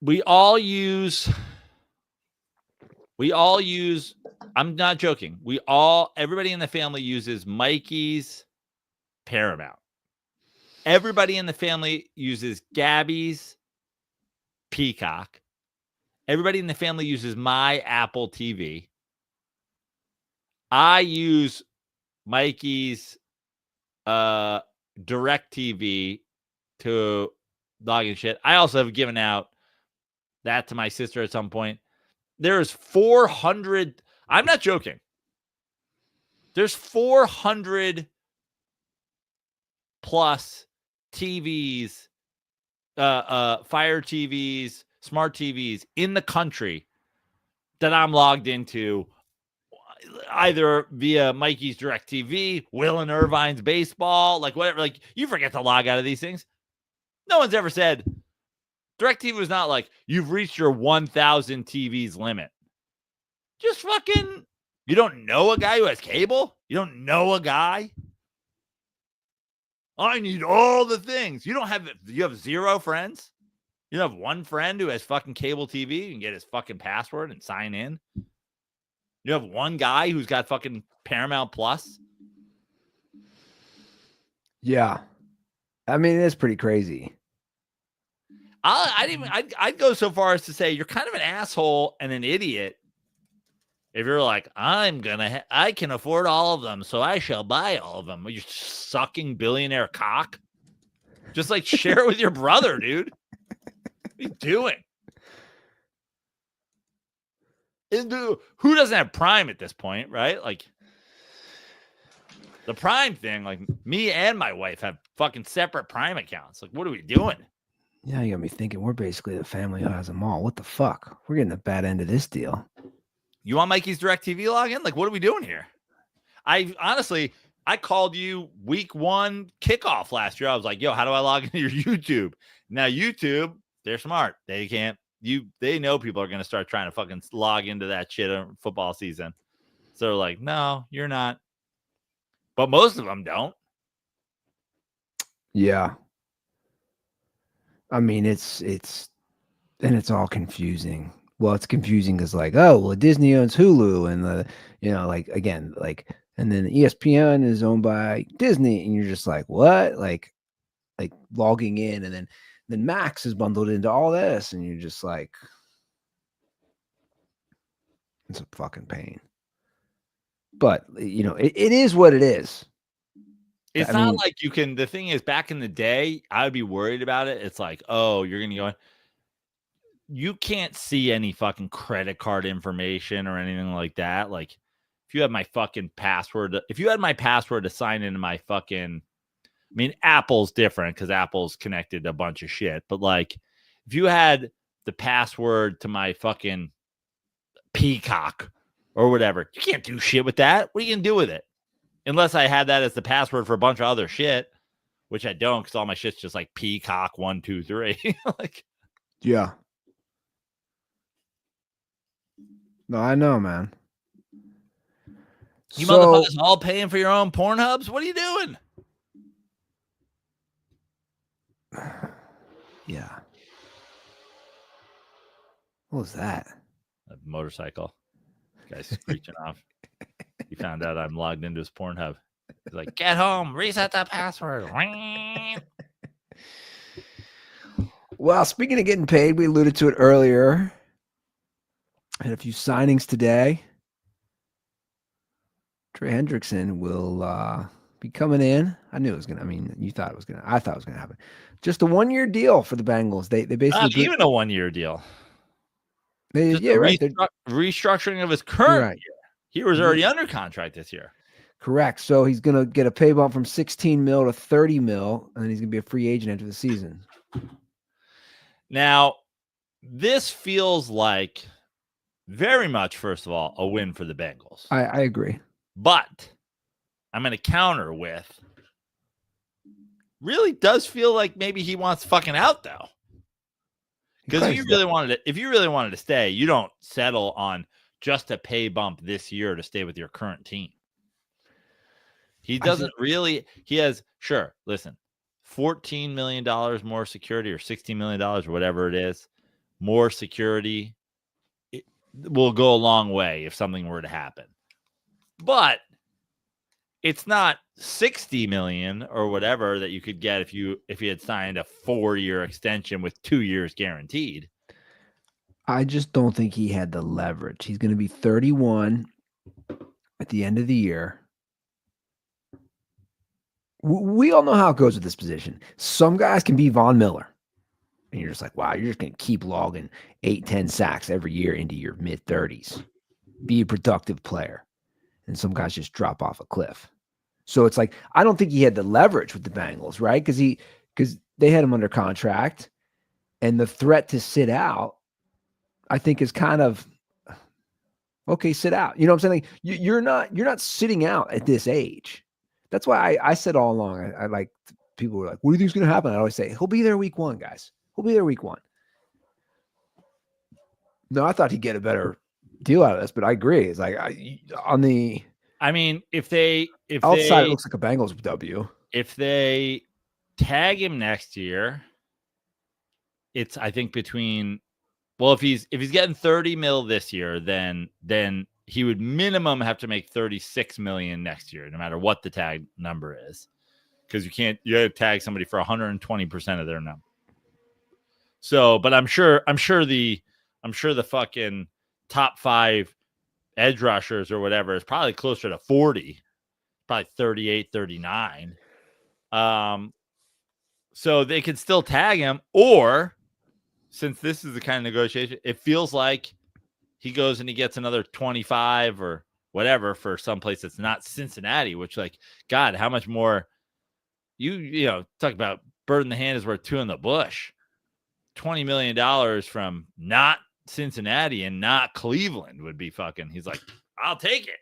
We all use, I'm not joking. Everybody in the family uses Mikey's Paramount. Everybody in the family uses Gabby's Peacock. Everybody in the family uses my Apple TV. I use Mikey's Direct TV to log in shit. I also have given out that to my sister at some point. There's 400. I'm not joking. There's 400 plus TVs, Fire TVs, smart TVs in the country that I'm logged into either via Mikey's Direct TV, Will and Irvine's baseball, like whatever. Like, you forget to log out of these things. No one's ever said Direct TV was not like, you've reached your 1,000 TVs limit. Just fucking, you don't know a guy who has cable? You don't know a guy? I need all the things. You have 0 friends? You have one friend who has fucking cable TV. You can get his fucking password and sign in. You have one guy who's got fucking Paramount Plus. Yeah. I mean, it is pretty crazy. I'd go so far as to say you're kind of an asshole and an idiot if you're like, I can afford all of them, so I shall buy all of them. You're sucking billionaire cock. Just like share it with your brother, dude. What are you doing? Who doesn't have Prime at this point, right? Like, the Prime thing, like, me and my wife have fucking separate Prime accounts. Like, what are we doing? Yeah, you got me thinking we're basically the family who has them all. What the fuck? We're getting the bad end of this deal. You want Mikey's Direct TV login? Like, what are we doing here? I called you week 1 kickoff last year. I was like, yo, how do I log into your YouTube? Now, YouTube, they're smart. They know people are going to start trying to fucking log into that shit in football season. So they're like, no, you're not. But most of them don't. Yeah. I mean, it's all confusing. Well, it's confusing because, like, oh, well, Disney owns Hulu, and and then ESPN is owned by Disney, and you're just like, what? Like logging in, and then Max is bundled into all this, and you're just like, it's a fucking pain. But it is what it is. It's not like you can. The thing is, back in the day, I would be worried about it. It's like, oh, you're gonna go. You can't see any fucking credit card information or anything like that. Like, if you have my fucking password, if you had my password to sign into my fucking, I mean, Apple's different because Apple's connected to a bunch of shit. But like, if you had the password to my fucking Peacock or whatever, you can't do shit with that. What are you gonna do with it? Unless I had that as the password for a bunch of other shit, which I don't, because all my shit's just like Peacock 1, 2, 3. Like, yeah. No, I know, man. You motherfuckers all paying for your own Pornhubs? What are you doing? Yeah. What was that? A motorcycle. Guy's screeching off. He found out I'm logged into his Pornhub. He's like, get home, reset that password. Well, speaking of getting paid, we alluded to it earlier. Had a few signings today. Trey Hendrickson will be coming in. I knew it was gonna. I mean, you thought it was gonna. I thought it was gonna happen. Just a 1-year deal for the Bengals. They basically not even a 1-year deal. Restructuring of his current year. He was already under contract this year. Correct. So he's going to get a pay bump from 16 mil to 30 mil, and then he's going to be a free agent after the season. Now, this feels like very much, first of all, a win for the Bengals. I agree. But I'm going to counter with really does feel like maybe he wants fucking out, though. Because if you really wanted to stay, you don't settle on just a pay bump this year to stay with your current team. He doesn't really. He has, sure, listen, $14 million more security or $16 million or whatever it is, more security. It will go a long way if something were to happen. But it's not $60 million or whatever that you could get if you had signed a 4-year extension with 2 years guaranteed. I just don't think he had the leverage. He's going to be 31 at the end of the year. We all know how it goes with this position. Some guys can be Von Miller. And you're just like, wow, you're just going to keep logging 8-10 sacks every year into your mid-30s. Be a productive player. And some guys just drop off a cliff. So it's like, I don't think he had the leverage with the Bengals, right? Because they had him under contract. And the threat to sit out, I think, is kind of, okay, sit out. You know what I'm saying? Like, you're not sitting out at this age. That's why I said all along, I like, people were like, what do you think is going to happen? I always say, he'll be there week 1, guys. He'll be there week 1. No, I thought he'd get a better deal out of this, but I agree. It's like, I mean, if outside, it looks like a Bengals W. If they tag him next year, it's, I think, between, well, if he's getting 30 mil this year, then he would minimum have to make 36 million next year, no matter what the tag number is, because you got to tag somebody for 120% of their number. So, but I'm sure the fucking top 5 edge rushers or whatever is probably closer to 40, probably 38, 39. So they could still tag him, or since this is the kind of negotiation, it feels like he goes and he gets another 25 or whatever for some place that's not Cincinnati, which, like, God, how much more you know, talk about bird in the hand is worth 2 in the bush. $20 million from not Cincinnati and not Cleveland would be fucking, he's like, I'll take it.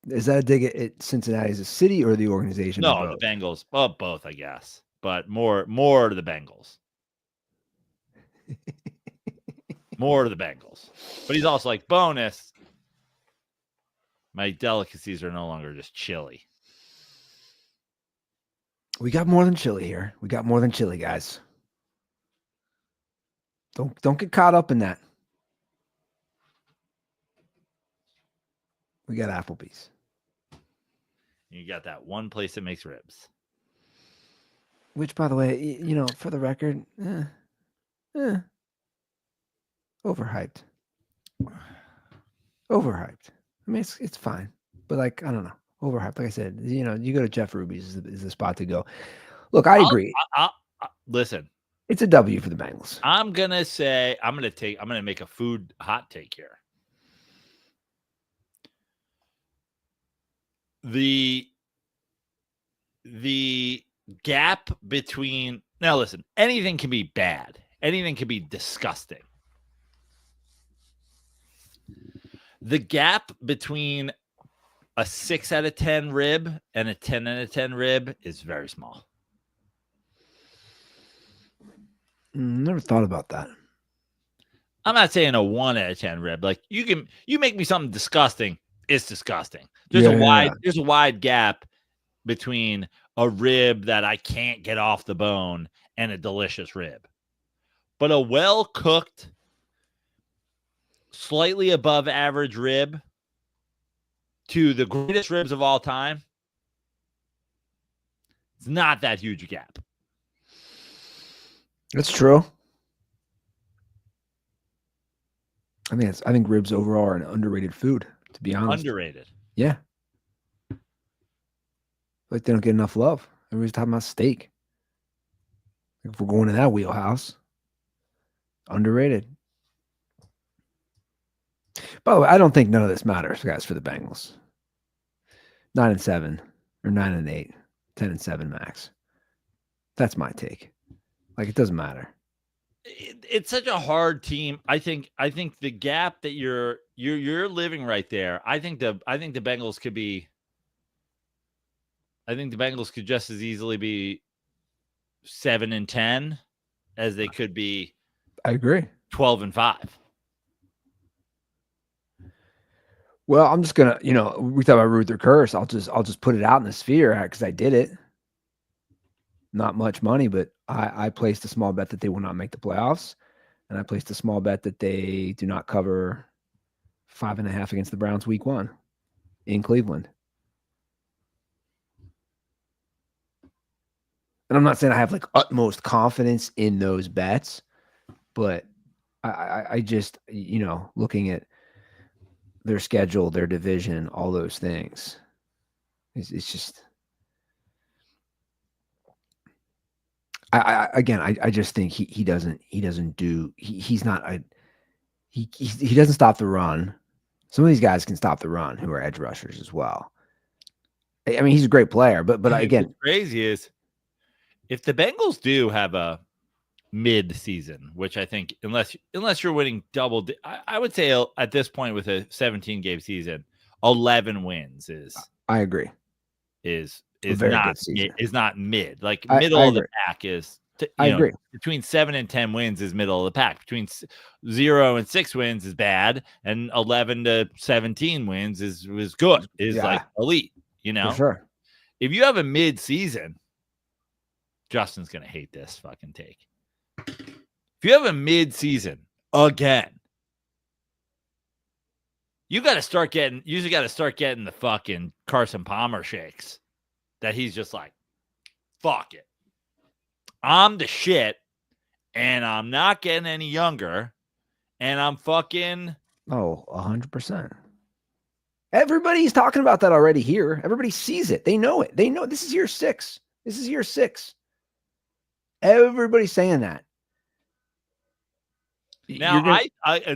Is that a dig at Cincinnati as a city or the organization? No, the Bengals. Well, both, I guess, but more to the Bengals. More to the Bengals. But he's also like, bonus, my delicacies are no longer just chili. We got more than chili here. We got more than chili, guys. Don't get caught up in that. We got Applebee's. You got that one place that makes ribs. Which, by the way, you know, for the record, overhyped. Overhyped. I mean, it's fine, but, like, I don't know, overhyped. Like I said, you know, you go to Jeff Ruby's is the spot to go. Look, I agree. Listen, it's a W for the Bengals. I'm gonna make a food hot take here. The gap between, now listen, anything can be bad. Anything can be disgusting. The gap between a 6 out of 10 rib and a 10 out of 10 rib is very small. Never thought about that. I'm not saying a 1 out of 10 rib. Like, you make me something disgusting, it's disgusting. There's a wide gap between a rib that I can't get off the bone and a delicious rib. But a well-cooked, slightly above average rib to the greatest ribs of all time, it's not that huge a gap. That's true. I think ribs overall are an underrated food, to be honest. Underrated. Yeah. Like, they don't get enough love. Everybody's talking about steak. If we're going in that wheelhouse, underrated. By the way, I don't think none of this matters, guys, for the Bengals. 9-7 or 9-8, 10-7 max. That's my take. Like, it doesn't matter. It's such a hard team. I think the gap that you're living right there. I think the Bengals could be. I think the Bengals could just as easily be 7-10 as they could be. I agree. 12-5. Well, I'm just gonna, we talk about root or curse. I'll just put it out in the sphere because I did it. Not much money, but I placed a small bet that they will not make the playoffs, and I placed a small bet that they do not cover 5.5 against the Browns week 1 in Cleveland. And I'm not saying I have like utmost confidence in those bets, but I just, looking at their schedule, their division, all those things, it's just, I just think he doesn't stop the run. Some of these guys can stop the run who are edge rushers as well. I mean, he's a great player, but again, what's crazy is if the Bengals do have a mid-season, which I think unless you're winning double, I would say at this point with a 17-game season, 11 wins is. I agree. Is not mid. Like middle of the pack is. I agree. Between 7 and 10 wins is middle of the pack. Between 0 and 6 wins is bad, and 11 to 17 wins is good. Like elite. For sure. If you have a mid-season, Justin's gonna hate this fucking take. If you have a mid-season again, you got to start getting the fucking Carson Palmer shakes that he's just like, fuck it. I'm the shit, and I'm not getting any younger, and I'm fucking. Oh, 100%. Everybody's talking about that already here. Everybody sees it. They know it. They know this is year 6. This is year 6. Everybody's saying that. Now,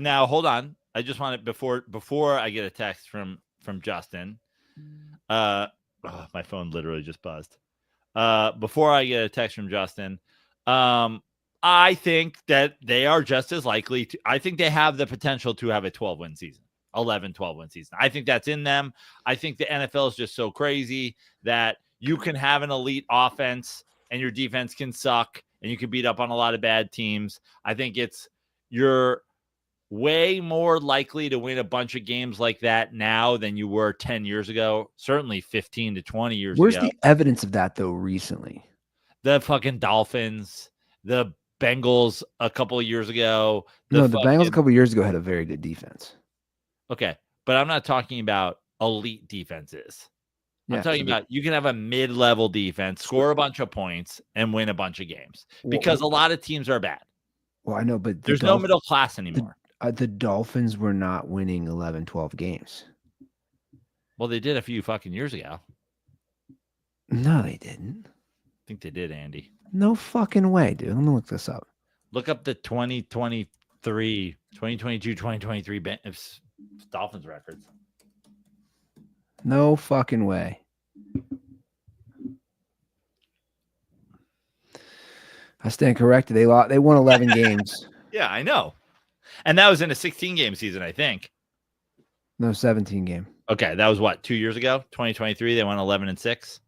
now hold on. I just want to before I get a text from Justin. My phone literally just buzzed. Before I get a text from Justin, I think that they are just as likely to. I think they have the potential to have a 12-win season, 12-win season. I think that's in them. I think the NFL is just so crazy that you can have an elite offense and your defense can suck and you can beat up on a lot of bad teams. I think you're way more likely to win a bunch of games like that now than you were 10 years ago, certainly 15 to 20 years Where's ago. the evidence of that, though, recently? The fucking Dolphins, the Bengals a couple of years ago. The Bengals a couple of years ago had a very good defense. Okay, but I'm not talking about elite defenses. I'm talking about you can have a mid-level defense, score a bunch of points, and win a bunch of games because a lot of teams are bad. Well, I know, but there's no middle class anymore. The Dolphins were not winning 11, 12 games. Well, they did a few fucking years ago. No, they didn't. I think they did, Andy. No fucking way, dude. Let me look this up. Look up the 2022, 2023 Dolphins records. No fucking way. I stand corrected. They won 11 games. Yeah, I know. And that was in a 16-game season, I think. No, 17 game. Okay, that was what, 2 years ago? 2023, they won 11-6.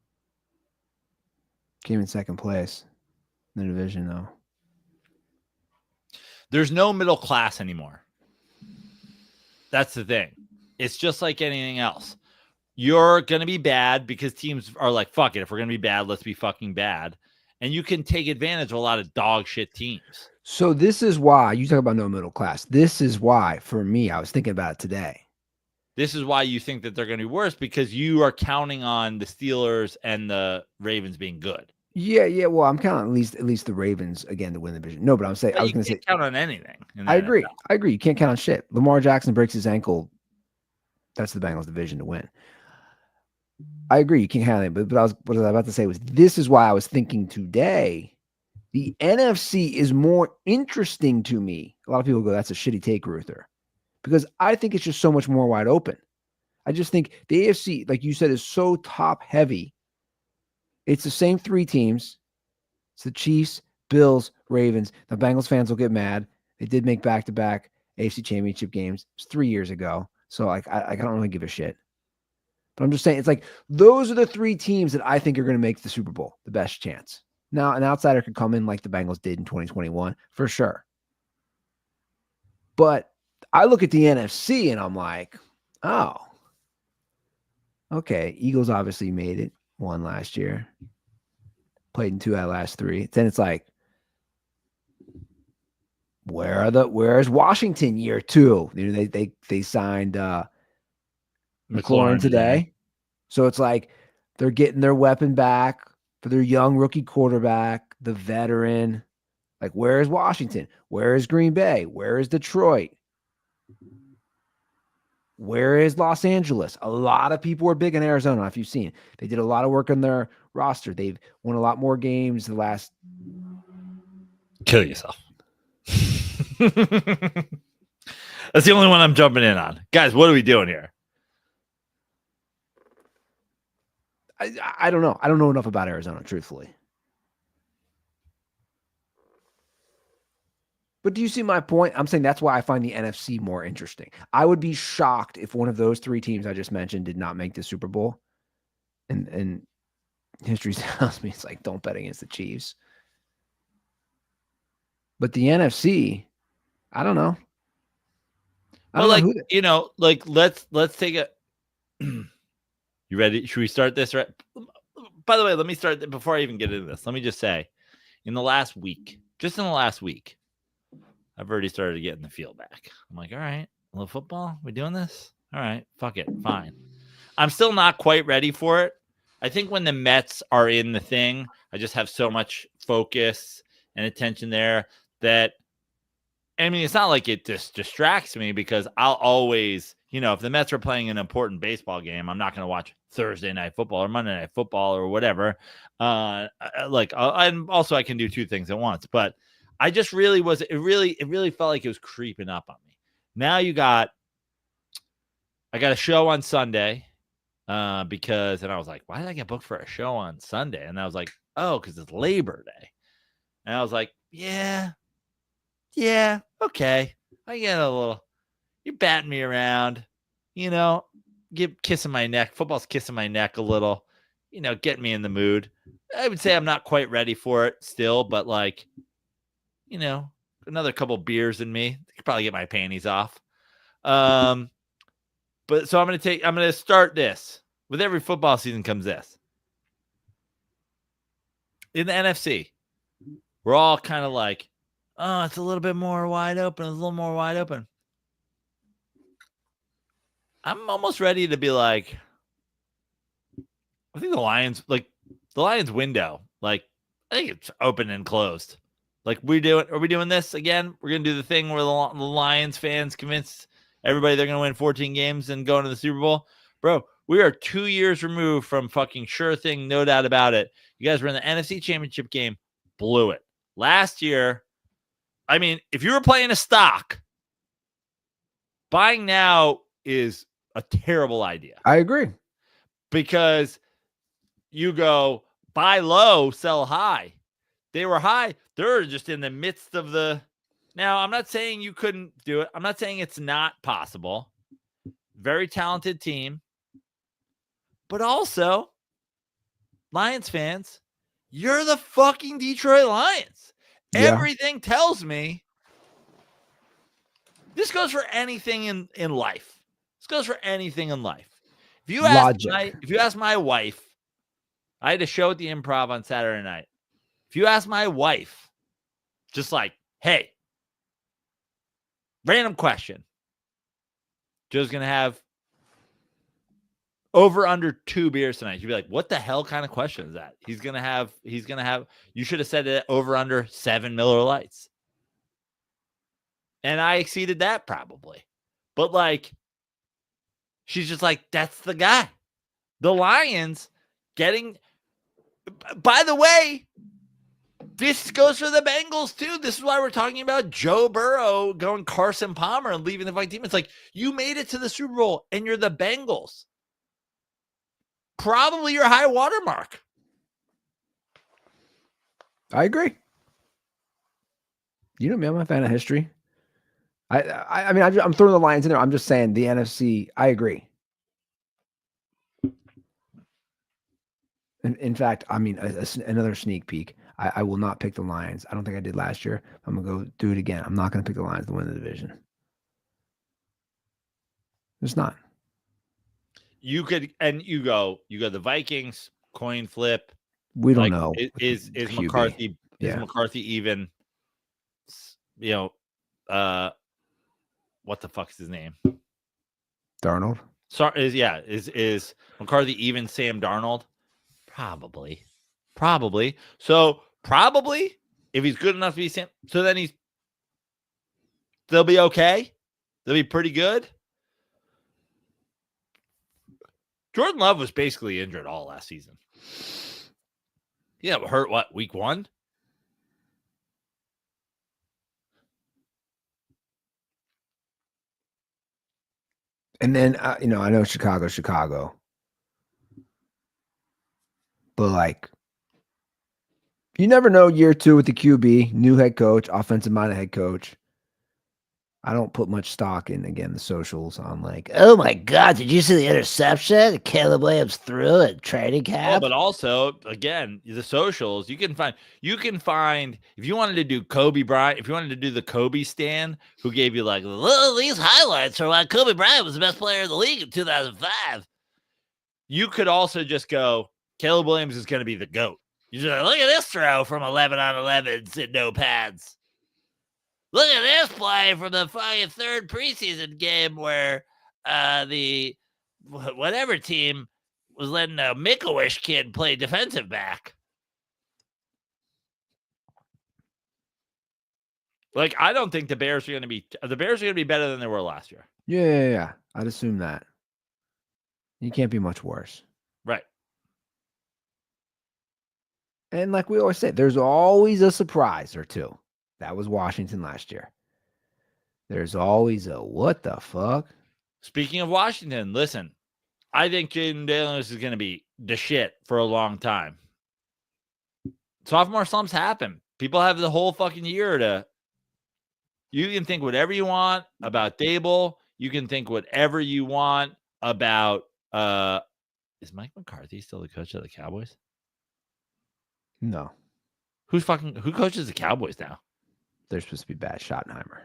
Came in second place in the division, though. There's no middle class anymore. That's the thing. It's just like anything else. You're going to be bad because teams are like, fuck it. If we're going to be bad, let's be fucking bad. And you can take advantage of a lot of dog shit teams. So this is why you talk about no middle class. This is why, for me, I was thinking about it today. This is why you think that they're going to be worse because you are counting on the Steelers and the Ravens being good. Yeah. Well, I'm counting at least the Ravens again to win the division. No, but I'm saying I was going to say count on anything. I agree. You can't count on shit. Lamar Jackson breaks his ankle. That's the Bengals division to win. I agree. You can't count on it. But what I was about to say was this is why I was thinking today. The NFC is more interesting to me. A lot of people go, that's a shitty take, Ruther. Because I think it's just so much more wide open. I just think the AFC, like you said, is so top heavy. It's the same 3 teams. It's the Chiefs, Bills, Ravens. The Bengals fans will get mad. They did make back-to-back AFC championship games. It's 3 years ago. So like I don't really give a shit. But I'm just saying, it's like those are the 3 teams that I think are going to make the Super Bowl, the best chance. Now, an outsider could come in like the Bengals did in 2021, for sure. But I look at the NFC and I'm like, oh, okay. Eagles obviously made it, won last year, played in 2 out of last 3. Then it's like, where's Washington year 2? You know, they signed McLaurin today. So it's like they're getting their weapon back for their young rookie quarterback, the veteran. Like, where is Washington? Where is Green Bay? Where is Detroit? Where is Los Angeles? A lot of people were big in Arizona, if you've seen. They did a lot of work on their roster. They've won a lot more games the last. Kill yourself. That's the only one I'm jumping in on. Guys, what are we doing here? I don't know. I don't know enough about Arizona, truthfully. But do you see my point? I'm saying that's why I find the NFC more interesting. I would be shocked if one of those 3 teams I just mentioned did not make the Super Bowl. And history tells me it's like, don't bet against the Chiefs. But the NFC, I don't know. Let's take a. You ready? Should we start this? Right. By the way, let me start before I even get into this. Let me just say, in the last week, I've already started getting the feel back. I'm like, all right, a little football. We doing this? All right, fuck it, fine. I'm still not quite ready for it. I think when the Mets are in the thing, I just have so much focus and attention there that, I mean, it's not like it just distracts me because I'll always, if the Mets are playing an important baseball game, I'm not going to watch Thursday night football or Monday night football or whatever. And also I can do 2 things at once, but I just really it really felt like it was creeping up on me. Now I got a show on Sunday and I was like, why did I get booked for a show on Sunday? And I was like, oh, because it's Labor Day. And I was like, yeah, okay. I get a little, you're batting me around, kissing my neck. Football's kissing my neck a little, getting me in the mood. I would say I'm not quite ready for it still, but like, another couple beers in me. I could probably get my panties off. But so I'm going to start this. With every football season comes this. In the NFC, we're all kind of like, oh, it's a little bit more wide open. It's a little more wide open. I'm almost ready to be like, I think the Lions window, like, I think it's open and closed. Like, are we doing this again? We're going to do the thing where the Lions fans convince everybody they're going to win 14 games and go into the Super Bowl. Bro, we are 2 years removed from fucking sure thing, no doubt about it. You guys were in the NFC Championship game, blew it. Last year, I mean, if you were playing a stock, buying now is a terrible idea. I agree. Because you go buy low, sell high. They were high. They're just in the midst of the. Now, I'm not saying you couldn't do it. I'm not saying it's not possible. Very talented team. But also, Lions fans, you're the fucking Detroit Lions. Yeah. Everything tells me this goes for anything in life. This goes for anything in life. If you ask my wife, I had a show at the Improv on Saturday night. If you ask my wife, just like, hey, random question. Joe's going to have over under 2 beers tonight. You'd be like, what the hell kind of question is that? He's going to have, you should have said it over under 7 Miller Lights. And I exceeded that probably. But like, she's just like, that's the guy. The Lions getting, by the way, This goes for the Bengals too. This is why we're talking about Joe Burrow going Carson Palmer and leaving the Vikings team. It's like you made it to the Super Bowl and you're the Bengals. Probably your high water mark. I agree. You know me, I'm a fan of history. I mean, I'm throwing the Lions in there. I'm just saying the NFC. I agree. In fact, I mean, another sneak peek. I will not pick the Lions. I don't think I did last year. I'm going to go do it again. I'm not going to pick the Lions to win the division. It's not. You could, and you go the Vikings, coin flip. We don't know. Is McCarthy, McCarthy even, what the fuck is his name? Darnold? Sorry, is McCarthy even Sam Darnold? Probably. So probably if he's good enough to be Sam, so then they'll be okay. They'll be pretty good. Jordan Love was basically injured all last season. Yeah, hurt week 1? And then, I know Chicago. But, like, you never know year 2 with the QB, new head coach, offensive-minded head coach. I don't put much stock in, again, the socials on, like, oh, my God, did you see the interception Caleb Williams threw at training camp? But also, again, the socials, you can find, if you wanted to do Kobe Bryant, if you wanted to do the Kobe stan, who gave you, like, these highlights are why Kobe Bryant was the best player in the league in 2005. You could also just go, Caleb Williams is going to be the GOAT. You just like, look at this throw from 11 on 11s and no pads. Look at this play from the fucking 3rd preseason game where the whatever team was letting a Make-A-Wish kid play defensive back. Like, I don't think the Bears are going to be better than they were last year. Yeah. I'd assume that. You can't be much worse. Right. And like we always say, there's always a surprise or two. That was Washington last year. There's always a what the fuck? Speaking of Washington, listen, I think Jaden Daniels is going to be the shit for a long time. Sophomore slumps happen. People have the whole fucking year to. You can think whatever you want about Dable. You can think whatever you want about. Is Mike McCarthy still the coach of the Cowboys? No. Who coaches the Cowboys now? They're supposed to be bad. Schottenheimer.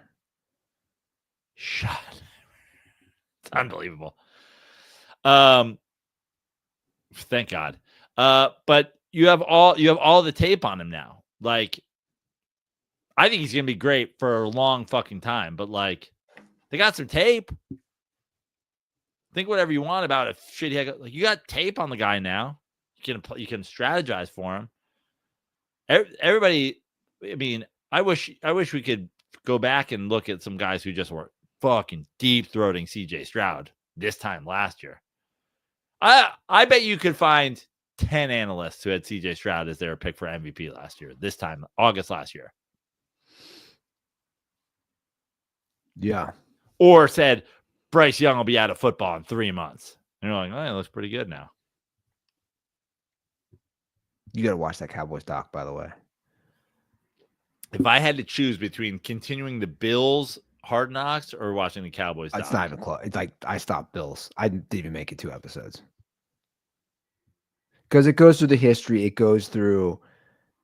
It's unbelievable. Thank God. But you have all the tape on him now. Like, I think he's gonna be great for a long fucking time. But like, they got some tape. Think whatever you want about it. Shit, like, you got tape on the guy now. You can strategize for him. Everybody. I mean, I wish we could go back and look at some guys who just were fucking deep-throating CJ Stroud this time last year. I bet you could find 10 analysts who had CJ Stroud as their pick for MVP last year, this time, August last year. Yeah. Or said, Bryce Young will be out of football in 3 months. And you're like, oh, it looks pretty good now. You got to watch that Cowboys doc, by the way. If I had to choose between continuing the Bills Hard Knocks or watching the Cowboys doc. It's not even close. It's like I stopped Bills. I didn't even make it 2 episodes. Because it goes through the history. It goes through.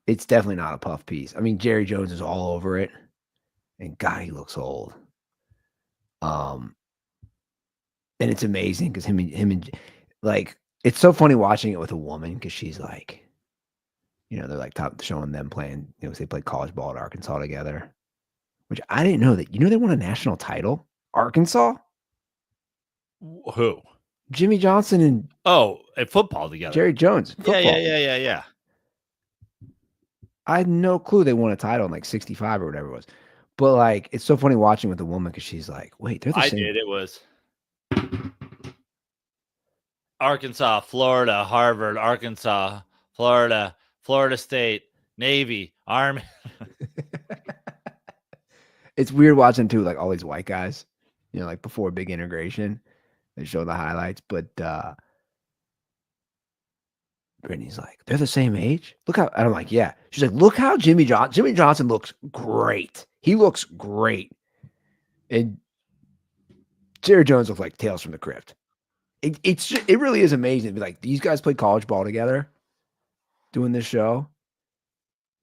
It's definitely not a puff piece. I mean, Jerry Jones is all over it. And God, he looks old. And it's amazing because him and like, it's so funny watching it with a woman because she's like, they're like showing them playing, they played college ball at Arkansas together, which I didn't know that, they won a national title, Arkansas. Who? Jimmy Johnson and at football together. Jerry Jones. Football. Yeah. I had no clue they won a title in like 65 or whatever it was. But like, it's so funny watching with the woman because she's like, wait, they're the same. I did. It was Arkansas, Florida, Harvard, Arkansas, Florida, Florida State, Navy, Arm. It's weird watching too, like all these white guys, like before big integration, they show the highlights, but Brittany's like, they're the same age. Look how, and I'm like, yeah. She's like, look how Jimmy Johnson looks great. He looks great. And Jerry Jones looks like Tales from the Crypt. It really is amazing to be like, these guys played college ball together doing this show.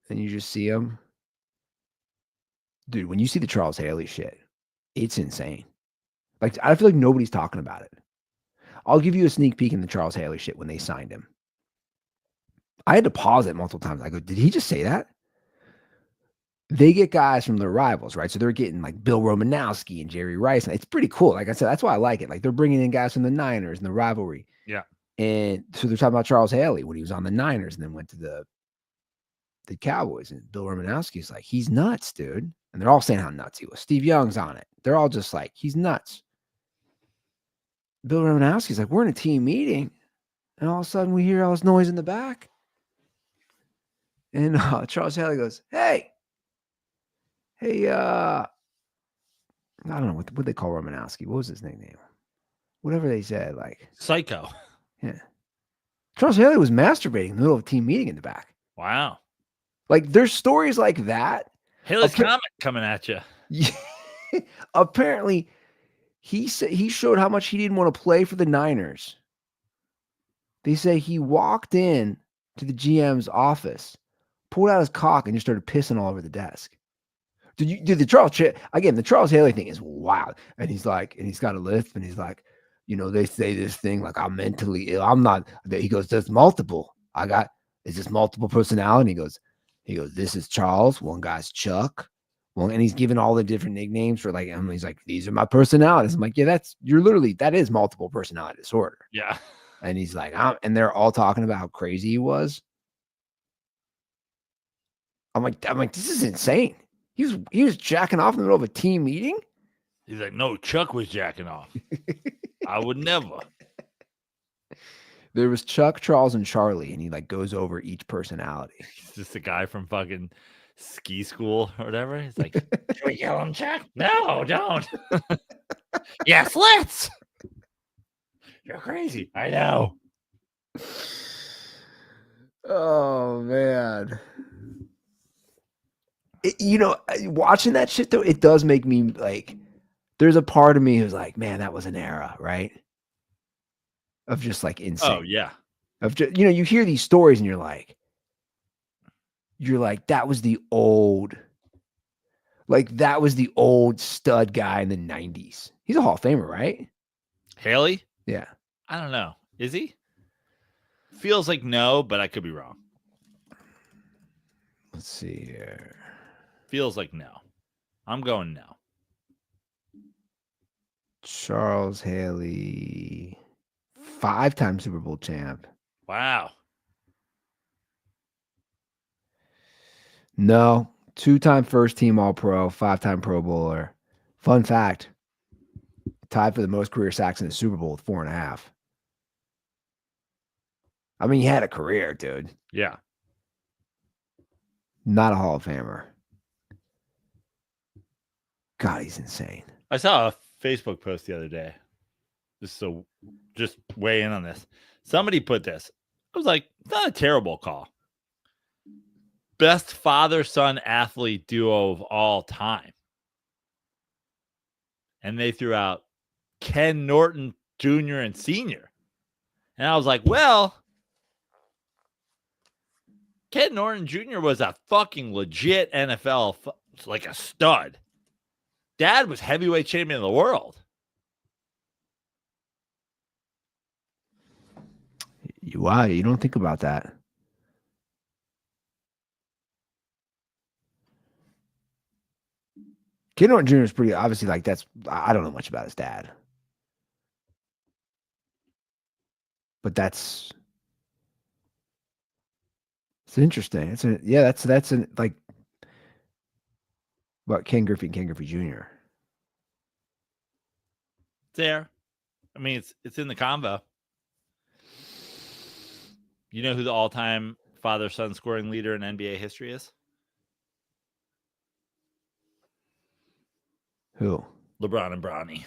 And you just see them. Dude, when you see the Charles Haley shit, it's insane. Like, I feel like nobody's talking about it. I'll give you a sneak peek in the Charles Haley shit when they signed him. I had to pause it multiple times. I go, did he just say that? They get guys from their rivals, right? So they're getting like Bill Romanowski and Jerry Rice. And it's pretty cool. Like I said, that's why I like it. Like they're bringing in guys from the Niners and the rivalry. Yeah. And so they're talking about Charles Haley when he was on the Niners and then went to the Cowboys. And Bill Romanowski's like, he's nuts, dude. And they're all saying how nuts he was. Steve Young's on it. They're all just like, he's nuts. Bill Romanowski's like, we're in a team meeting. And all of a sudden we hear all this noise in the back. And Charles Haley goes, hey, I don't know, what they call Romanowski? What was his nickname? Whatever they said, like. Psycho. Yeah. Charles Haley was masturbating in the middle of a team meeting in the back. Wow. Like, there's stories like that. Haley's Comet coming at you. Apparently, he showed how much he didn't want to play for the Niners. They say he walked in to the GM's office, pulled out his cock, and just started pissing all over the desk. Dude, the Charles Haley thing is wild. And he's like, and he's got a lisp, and he's like, they say this thing like I'm mentally ill. I'm not. He goes, there's multiple. Is this multiple personality? He goes, this is Charles. One guy's Chuck. And he's giving all the different nicknames for like, he's like, these are my personalities. I'm like, yeah, that is multiple personality disorder. Yeah. And he's like, and they're all talking about how crazy he was. I'm like, this is insane. He was jacking off in the middle of a team meeting. He's like, no, Chuck was jacking off. I would never. There was Chuck, Charles, and Charlie, and he like goes over each personality. He's just a guy from fucking ski school or whatever. He's like, should we kill him, Chuck? No, don't. Yes, let's. You're crazy. I know. Oh man. Watching that shit though, it does make me like, there's a part of me who's like, man, that was an era, right? Of just like insane. Oh yeah. Of just, you hear these stories and you're like, that was the old stud guy in the 90s. He's a Hall of Famer, right? Haley? Yeah. I don't know. Is he? Feels like no, but I could be wrong. Let's see here. Feels like no. I'm going no. Charles Haley, 5-time Super Bowl champ. Wow. No, 2-time first team All-Pro, 5-time Pro Bowler. Fun fact, tied for the most career sacks in the Super Bowl with 4.5. I mean, he had a career, dude. Yeah. Not a Hall of Famer. God, he's insane. I saw a Facebook post the other day. Just weigh in on this. Somebody put this. I was like, it's not a terrible call. Best father-son athlete duo of all time. And they threw out Ken Norton Jr. and Sr. And I was like, well, Ken Norton Jr. was a fucking legit NFL, like a stud. Dad was heavyweight champion of the world. Wow, you don't think about that. Ken Norton Jr. is pretty obviously like I don't know much about his dad. But it's interesting. That's like what Ken Griffey Jr. There. I mean, it's in the combo. You know who the all-time father-son scoring leader in NBA history is? Who? LeBron and Bronny.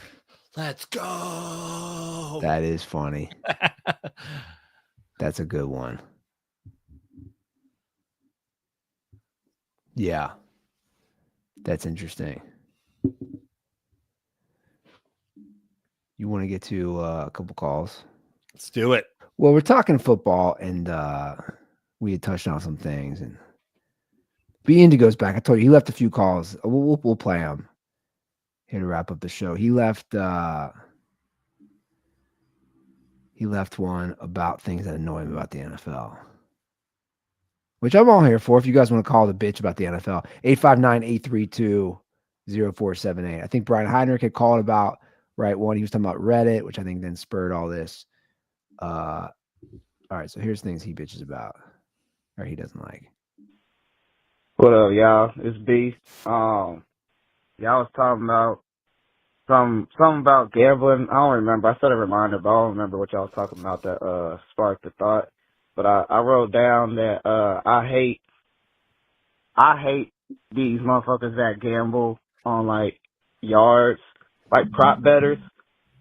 Let's go. That is funny. That's a good one. Yeah. That's interesting. You want to get to a couple calls? Let's do it. Well, we're talking football, and we had touched on some things. And B Indigo's back. I told you he left a few calls. We'll play him here to wrap up the show. He left one about things that annoy him about the NFL, which I'm all here for. If you guys want to call the bitch about the NFL, 859-832-0478. I think Brian Heinrich had called about one. He was talking about Reddit, which I think then spurred all this. All right, so here's things he bitches about, or he doesn't like. What up, y'all? It's B. Y'all was talking about something about gambling. I don't remember. I set a reminder, but I don't remember what y'all was talking about that sparked the thought. But I wrote down that I hate these motherfuckers that gamble on like yards, like prop bettors.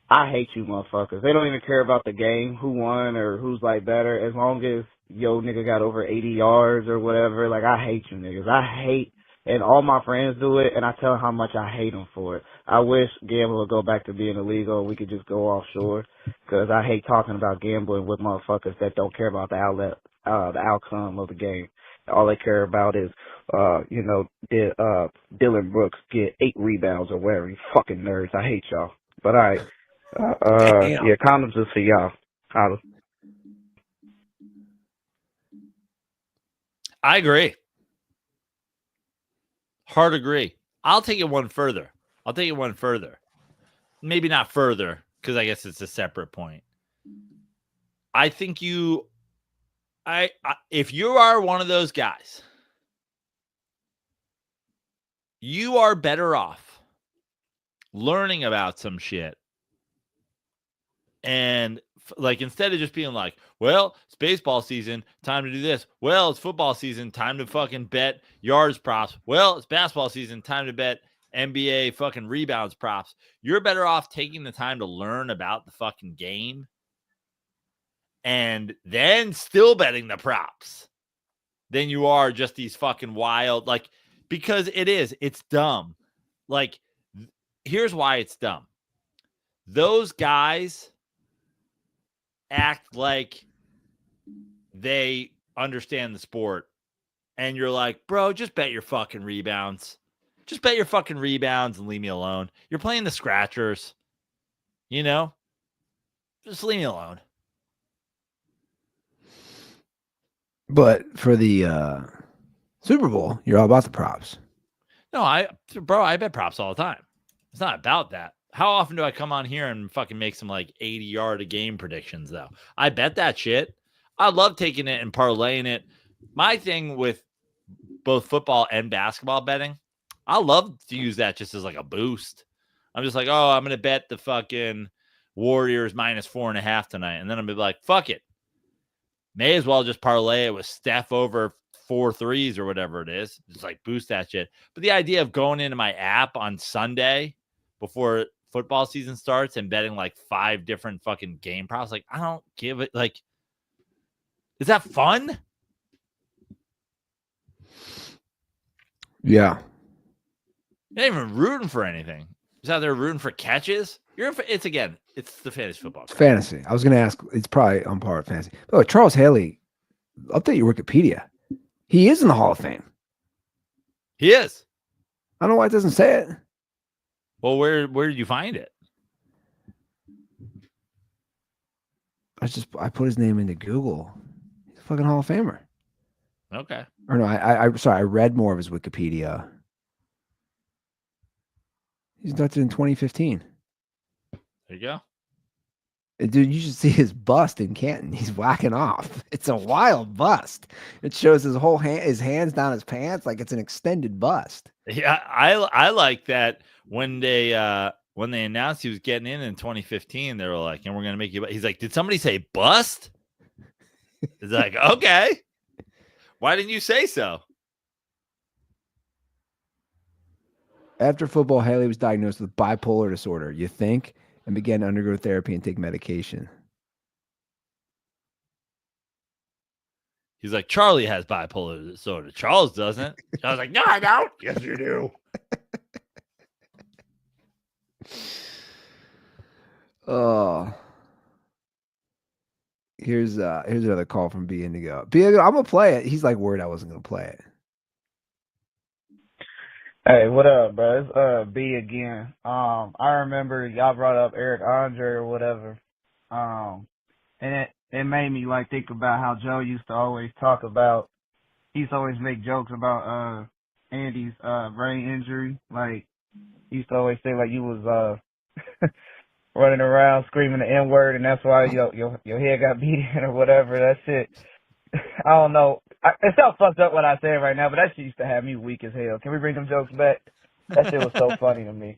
I hate you motherfuckers. They don't even care about the game, who won or who's like better, as long as yo nigga got over 80 yards or whatever. Like, I hate you niggas. And all my friends do it, and I tell them how much I hate them for it. I wish gambling would go back to being illegal and we could just go offshore, because I hate talking about gambling with motherfuckers that don't care about the outcome of the game. All they care about is, did Dylan Brooks get 8 rebounds or whatever? You fucking nerds. I hate y'all. But all right. Yeah, condoms is for y'all. Holla. I agree. Hard agree. I'll take it one further. Maybe not further, because I guess it's a separate point. I think if you are one of those guys, you are better off learning about some shit. And like, instead of just being like, well, it's baseball season, time to do this. Well, it's football season, time to fucking bet yards props. Well, it's basketball season, time to bet NBA fucking rebounds props. You're better off taking the time to learn about the fucking game and then still betting the props than you are just these fucking wild, like, because it's dumb. Like, here's why it's dumb. Those guys act like they understand the sport, and you're like, bro, just bet your fucking rebounds. Just bet your fucking rebounds and leave me alone. You're playing the scratchers, just leave me alone. But for the Super Bowl, you're all about the props. No, I bet props all the time. It's not about that. How often do I come on here and fucking make some like 80-yard a game predictions, though? I bet that shit. I love taking it and parlaying it. My thing with both football and basketball betting, I love to use that just as like a boost. I'm just like, oh, I'm going to bet the fucking Warriors -4.5 tonight. And then I'm going to be like, fuck it. May as well just parlay it with Steph over 4 threes or whatever it is. Just like boost that shit. But the idea of going into my app on Sunday before football season starts and betting like 5 different fucking game props, like, I don't give it. Like, is that fun? Yeah. You're not even rooting for anything. Just out there rooting for catches. It's the fantasy football. It's fantasy. I was going to ask, it's probably on par with fantasy. Oh, Charles Haley, update your Wikipedia. He is in the Hall of Fame. He is. I don't know why it doesn't say it. Well, where did you find it? I put his name into Google. He's a fucking Hall of Famer. Okay. Or no, I read more of his Wikipedia. He's inducted in 2015. There you go. Dude, you should see his bust in Canton. He's whacking off. It's a wild bust. It shows his whole his hands down his pants like it's an extended bust. Yeah, I like that when they announced he was getting in 2015, they were like, and we're gonna make you. He's like, did somebody say bust? It's like, okay. Why didn't you say so? After football, Haley was diagnosed with bipolar disorder, you think, and began to undergo therapy and take medication. He's like, Charlie has bipolar disorder. Charles doesn't. I was like, no, I don't. Yes, you do. Oh. Here's another call from B Indigo. B Indigo, I'm gonna play it. He's like worried I wasn't gonna play it. Hey, what up, bro? It's B again. I remember y'all brought up Eric Andre or whatever. And it made me like think about how Joe used to always talk about. He used to always make jokes about Andy's brain injury. Like he used to always say like you was running around screaming the N-word and that's why your head got beat in or whatever. That shit. I don't know. It's so fucked up what I say right now, but that shit used to have me weak as hell. Can we bring them jokes back? That shit was so funny to me.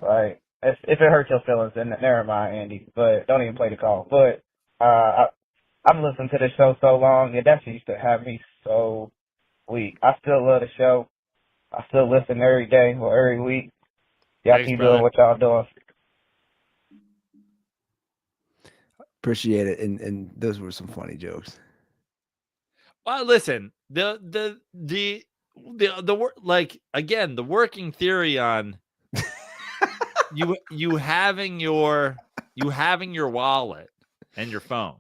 Like, if it hurts your feelings, then never mind, Andy. But don't even play the call. But I've listened to the show so long, and that shit used to have me so weak. I still love the show. I still listen every day or every week. Y'all keep doing what y'all doing. Appreciate it. And those were some funny jokes. Well, listen, the like again, the working theory on you having your wallet and your phone.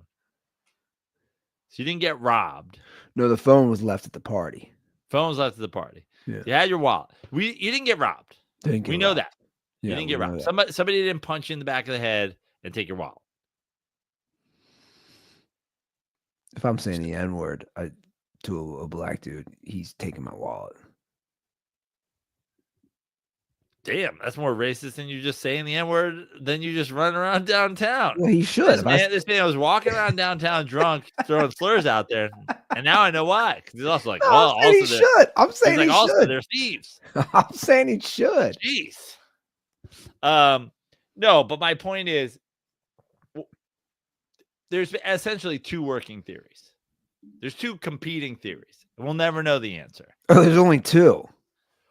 So you didn't get robbed. No, the phone was left at the party. Phone was left at the party. Yeah. You had your wallet. You didn't get robbed. We know that. Yeah, you didn't get robbed. Somebody didn't punch you in the back of the head and take your wallet. If I'm saying the N-word to a black dude, he's taking my wallet. Damn, that's more racist than you just saying the N-word than you just running around downtown. Well, he should. This man was walking around downtown drunk, throwing slurs out there, and now I know why. Because he's also like, no, well, also he should. I'm saying like, he also should. They're thieves. I'm saying he should. Jeez. No, but my point is, there's essentially two working theories. There's two competing theories. And we'll never know the answer. Oh, there's only two.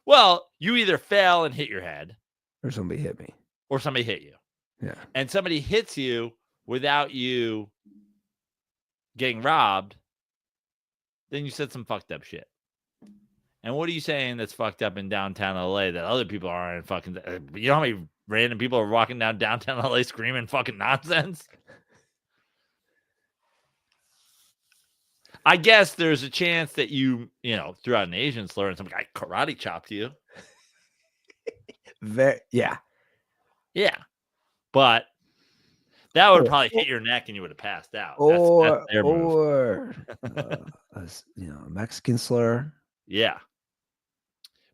Well, you either fell and hit your head. Or somebody hit me. Or somebody hit you. Yeah. And somebody hits you without you getting robbed. Then you said some fucked up shit. And what are you saying that's fucked up in downtown LA that other people aren't fucking... You know how many random people are walking down downtown LA screaming fucking nonsense? I guess there's a chance that you threw out an Asian slur and some guy karate chopped you. Yeah. Yeah. But that would probably hit your neck and you would have passed out. Or that's their move. A Mexican slur. Yeah.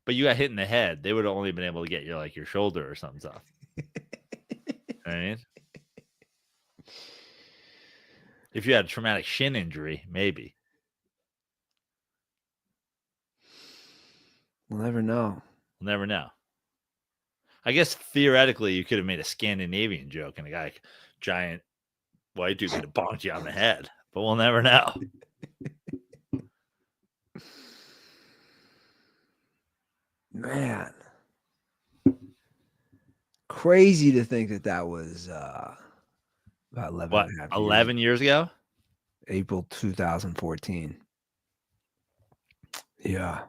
But you got hit in the head. They would have only been able to get your shoulder or something off. I mean, if you had a traumatic shin injury, maybe. We'll never know. We'll never know. I guess theoretically you could have made a Scandinavian joke and a guy, giant white dude, could have bonked you on the head, but we'll never know. Man. Crazy to think that was about 11 years ago? April 2014. Yeah.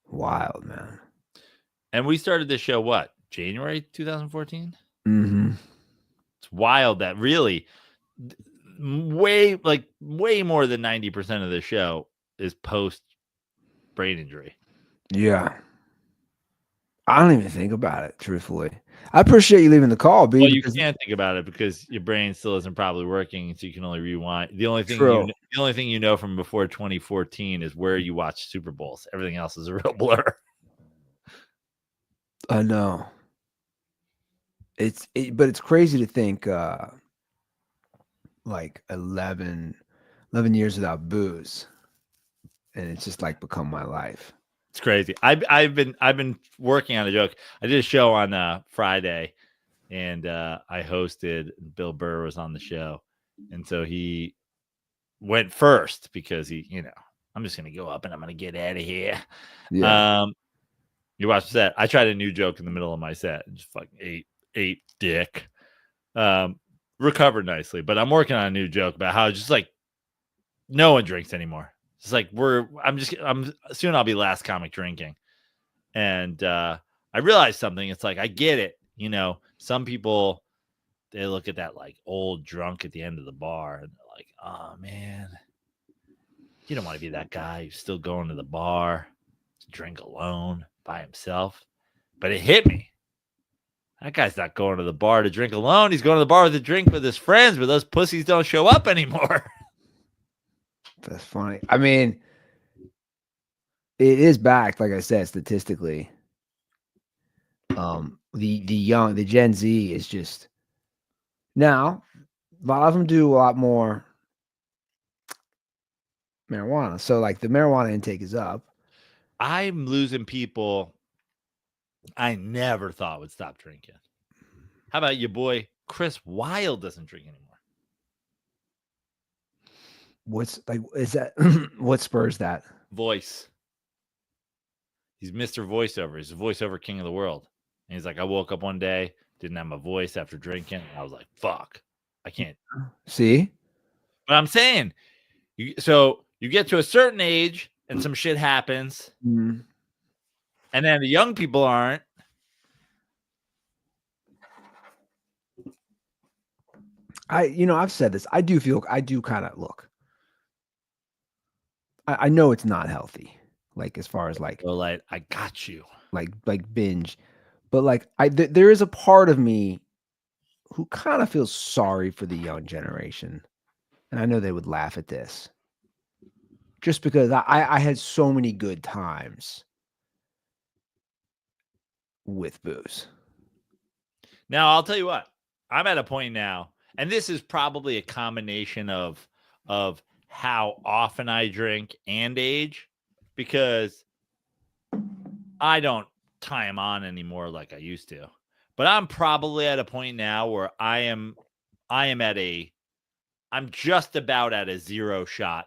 Wild, man. And we started this show, what? January 2014? Mm-hmm. It's wild that really way more than 90% of the show is post brain injury. Yeah. I don't even think about it, truthfully. I appreciate you leaving the call, B. Well, you can't think about it because your brain still isn't probably working, so you can only rewind. The only thing you know from before 2014 is where you watch Super Bowls. Everything else is a real blur. I know. But it's crazy to think like 11 years without booze, and it's just like become my life. It's crazy. I've been working on a joke. I did a show on Friday, and I hosted. Bill Burr was on the show, and so he went first because I'm just gonna go up and I'm gonna get out of here. Yeah. You watch the set. I tried a new joke in the middle of my set and just fucking ate dick. Recovered nicely, but I'm working on a new joke about how just like no one drinks anymore. It's like I'm soon I'll be last comic drinking. And I realized something. It's like I get it. You know, some people they look at that like old drunk at the end of the bar and they're like, oh man, you don't want to be that guy who's still going to the bar to drink alone by himself. But it hit me. That guy's not going to the bar to drink alone. He's going to the bar with a drink with his friends, but those pussies don't show up anymore. That's funny. I mean, it is back, like I said, statistically. The Gen Z is just now. A lot of them do a lot more marijuana, so like the marijuana intake is up. I'm losing people I never thought would stop drinking. How about your boy Chris Wilde doesn't drink anymore? What's like? Is that what spurs that? Voice. He's Mr. Voiceover. He's the voiceover king of the world. And he's like, I woke up one day, didn't have my voice after drinking. I was like, fuck, I can't. See? But I'm saying, so you get to a certain age and some shit happens. Mm-hmm. And then the young people aren't. I've said this. I do kind of look. I know it's not healthy. Like as far as like, so like I got you. Like binge, but like there is a part of me who kind of feels sorry for the young generation, and I know they would laugh at this, just because I had so many good times with booze. Now, I'll tell you what. I'm at a point now, and this is probably a combination of how often I drink and age, because I don't tie them on anymore like I used to. But I'm probably at a point now where I'm just about at a 0 shot.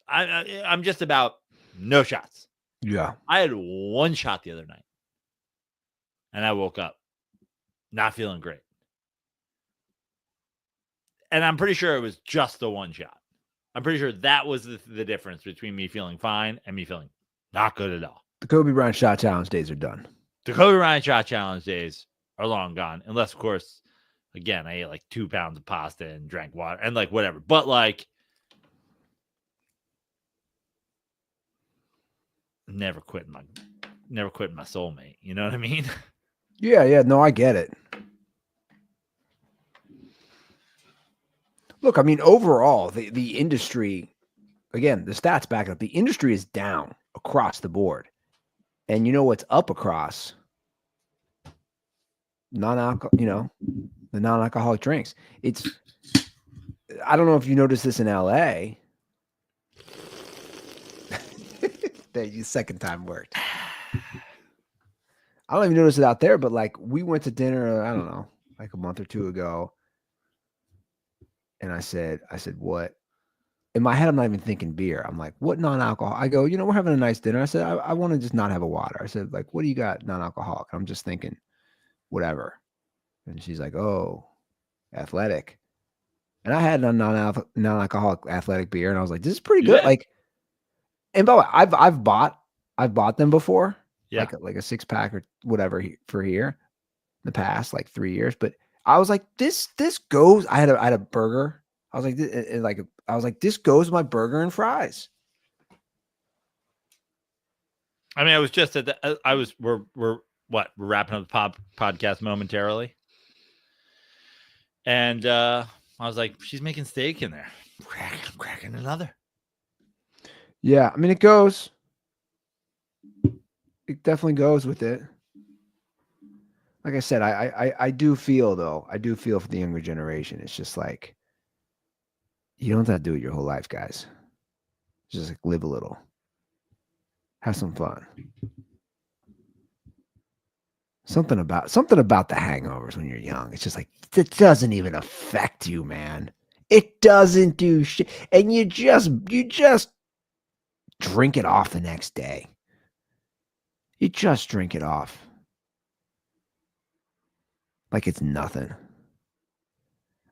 I'm just about no shots. Yeah. I had 1 shot the other night. And I woke up not feeling great. And I'm pretty sure it was just the 1 shot. I'm pretty sure that was the difference between me feeling fine and me feeling not good at all. The Kobe Bryant shot challenge days are done. The Kobe Bryant shot challenge days are long gone. Unless, of course, again, I ate like 2 pounds of pasta and drank water and like whatever. But like, never quitting my soulmate. You know what I mean? Yeah. No, I get it. Look, I mean, overall, the industry, again, the stats back up. The industry is down across the board. And you know what's up across? The non-alcoholic drinks. I don't know if you noticed this in LA. The second time worked. I don't even notice it out there, but like we went to dinner, I don't know, like a month or 2 ago. And I said, what? In my head, I'm not even thinking beer. I'm like, what non-alcohol? I go, we're having a nice dinner. I said, I want to just not have a water. I said, like, what do you got non-alcoholic? I'm just thinking, whatever. And she's like, oh, athletic. And I had a non-alcoholic athletic beer, and I was like, this is pretty good. Like, and by the way, I've bought them before. Yeah. Like a 6-pack or whatever for here in the past, like 3 years. But I was like, this goes. I had a burger. I was like, this goes with my burger and fries. I mean, I was just at we're wrapping up the podcast momentarily. And I was like, she's making steak in there. Cracking another. Yeah. I mean, it goes. It definitely goes with it. Like I said, I do feel for the younger generation. It's just like, you don't have to do it your whole life, guys. Just like live a little. Have some fun. Something about the hangovers when you're young. It's just like, it doesn't even affect you, man. It doesn't do shit. And you just drink it off the next day. You just drink it off. Like it's nothing.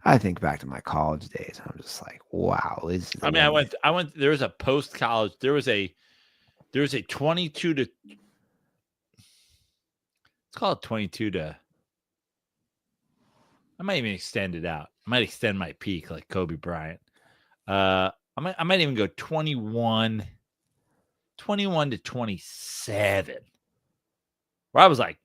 I think back to my college days. I'm just like, wow. I went, there was a post-college, there was a 22 to, let's call it 22 to, I might even extend it out. I might extend my peak like Kobe Bryant. I might even go 21 to 27. Where I was like,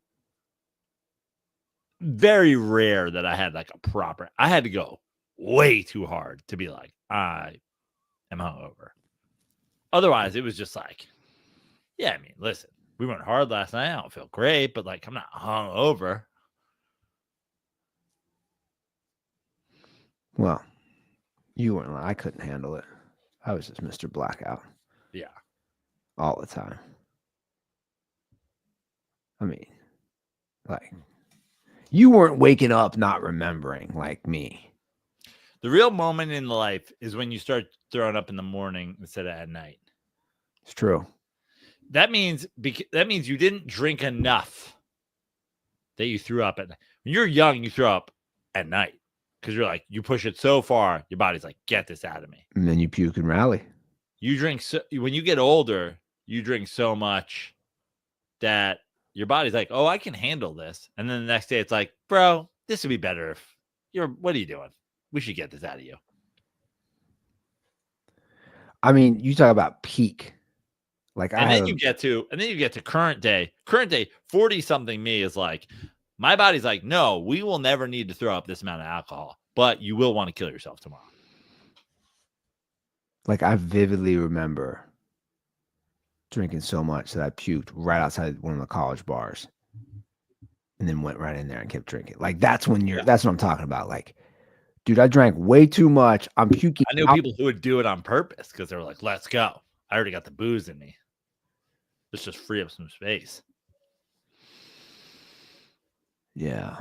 very rare that I had like a proper, I had to go way too hard to be like, I am hungover. Otherwise, it was just like, yeah, I mean, listen, we went hard last night. I don't feel great, but like, I'm not hungover. Well, you weren't. I couldn't handle it. I was just Mr. Blackout. Yeah. All the time. I mean, like, you weren't waking up not remembering like me. The real moment in life is when you start throwing up in the morning instead of at night. It's true. That means you didn't drink enough that you threw up at night. When you're young, you throw up at night because you're like, you push it so far, your body's like, get this out of me. And then you puke and rally. You drink when you get older, you drink so much that your body's like, oh, I can handle this. And then the next day it's like, bro, this would be better if what are you doing? We should get this out of you. I mean, you talk about peak. Like, then you get to current day. Current day, 40-something me is like, my body's like, no, we will never need to throw up this amount of alcohol, but you will want to kill yourself tomorrow. Like, I vividly remember drinking so much that I puked right outside one of the college bars and then went right in there and kept drinking. Like, that's when that's what I'm talking about. Like, dude, I drank way too much. I'm puking. I knew people who would do it on purpose because they were like, let's go. I already got the booze in me. Let's just free up some space. Yeah.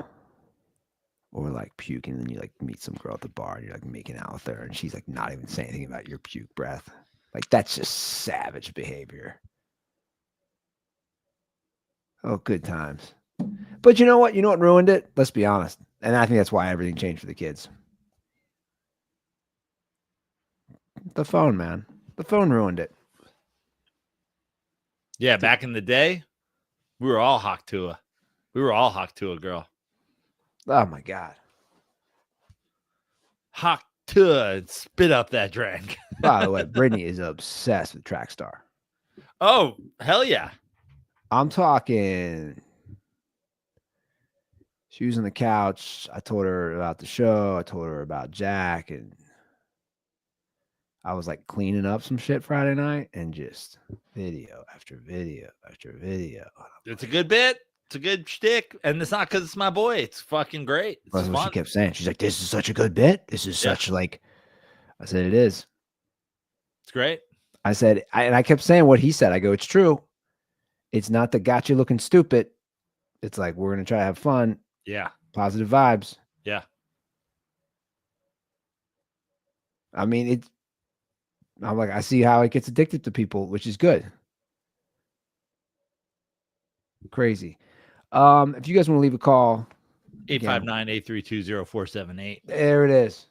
Or like puking, and then you like meet some girl at the bar and you're like making out with her and she's like not even saying anything about your puke breath. Like, that's just savage behavior. Oh, good times. But you know what? You know what ruined it? Let's be honest. And I think that's why everything changed for the kids. The phone, man. The phone ruined it. Yeah, back in the day, we were all Hawk Tua. We were all Hawk Tua, girl. Oh my God. Hawk Tua and spit up that drink. By the way, Brittany is obsessed with Track Star. Oh, hell yeah. I'm talking. She was on the couch. I told her about the show. I told her about Jack, and I was like cleaning up some shit Friday night and just video after video after video. It's a good bit. It's a good shtick. And it's not because it's my boy. It's fucking great. That's what she kept saying. She's like, this is such a good bit. This is such like, I said, it is. It's great. I said, and I kept saying what he said. I go, it's true. It's not the got you looking stupid. It's like, we're going to try to have fun. Yeah. Positive vibes. Yeah. I mean, I'm like, I see how it gets addicted to people, which is good. Crazy. If you guys want to leave a call, 859-832-0478. There it is.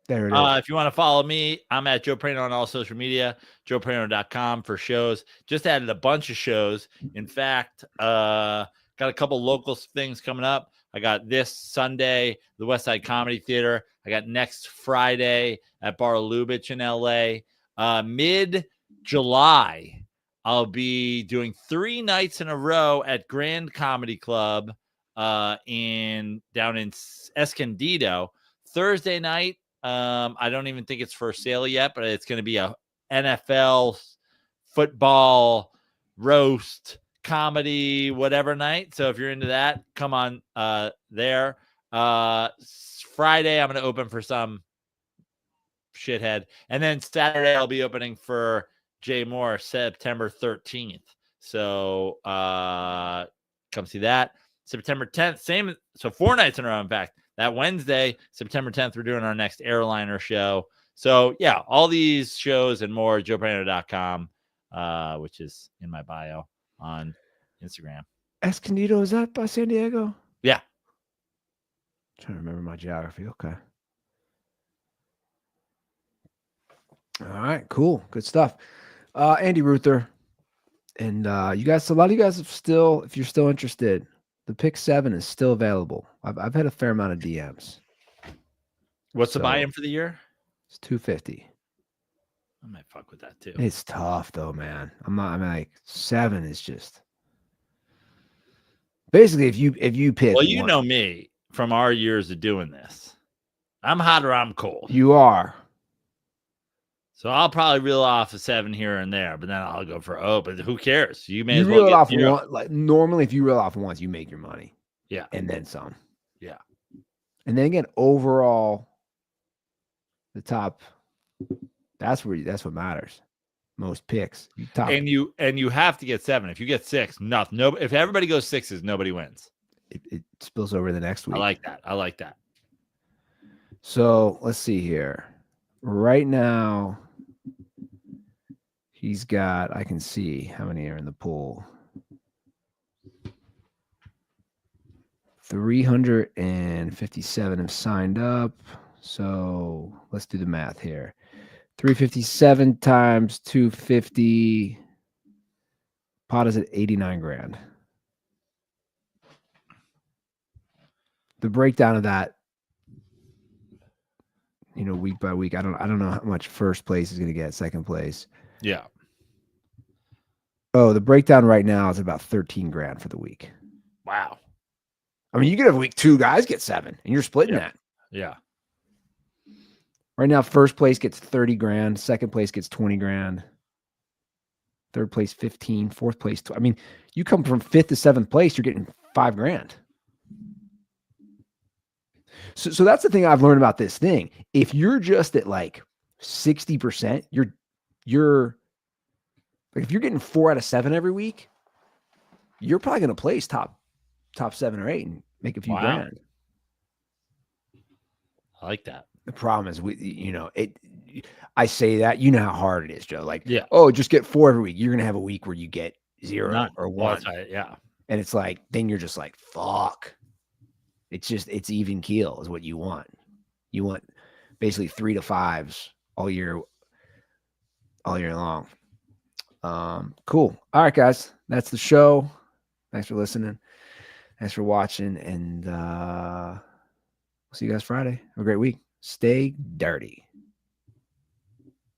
There it is. If you want to follow me, I'm at Joe Prano on all social media, joeprano.com for shows. Just added a bunch of shows. In fact, got a couple local things coming up. I got this Sunday, the West Side Comedy Theater. I got next Friday at Bar Lubitsch in LA. Mid-July, I'll be doing 3 nights in a row at Grand Comedy Club down in Escondido. Thursday night, I don't even think it's for sale yet, but it's going to be a NFL football roast comedy, whatever night. So if you're into that, come on there. Friday, I'm going to open for some shithead. And then Saturday, I'll be opening for Jay Moore, September 13th. So come see that. September 10th, same. So 4 nights in a row, in fact. That Wednesday, September 10th, we're doing our next Airliner show. So, yeah, all these shows and more, joeprano.com. which is in my bio on Instagram. Escondido, is that by San Diego? Yeah. Trying to remember my geography. Okay. All right, cool. Good stuff. Andy Ruther. And you guys, a lot of you guys have still, if you're still interested, the pick 7 is still available. I've had a fair amount of DMs. What's the buy-in for the year? It's $250. I might fuck with that too. It's tough though, man. I'm like 7 is just basically if you pick. Well, you know me from our years of doing this. I'm hot or I'm cold. You are. So I'll probably reel off a 7 here and there, but then I'll go for but who cares? You may you as well reel it off zero. one. Like normally, if you reel off once, you make your money. Yeah, and then some. Yeah, and then again, overall, the top. That's what matters. Most picks. And you have to get 7. If you get 6, nothing. No, if everybody goes 6s, nobody wins. It spills over the next week. I like that. So let's see here. Right now, he's got, I can see how many are in the pool. 357 have signed up. So let's do the math here. 357 times 250. Pot is at 89 grand. The breakdown of that, week by week. I don't know how much first place is going to get, second place. Yeah. Oh, the breakdown right now is about 13 grand for the week. Wow. I mean, you could have week 2 guys get 7, and you're splitting that. Yeah. Right now, first place gets 30 grand. Second place gets 20 grand. Third place, 15. Fourth place, I mean, you come from 5th to 7th place, you're getting 5 grand. So that's the thing I've learned about this thing. If you're just at like 60%, you're like, if you're getting 4 out of 7 every week, you're probably going to place top 7 or 8 and make a few grand. I like that. The problem is I say that, how hard it is, Joe. Like, just get 4 every week. You're going to have a week where you get 0 or 1. Right, yeah. And it's like, then you're just like, fuck. It's even keel is what you want. You want basically 3 to 5s all year long. Cool. All right, guys. That's the show. Thanks for listening. Thanks for watching. And we'll see you guys Friday. Have a great week. Stay dirty.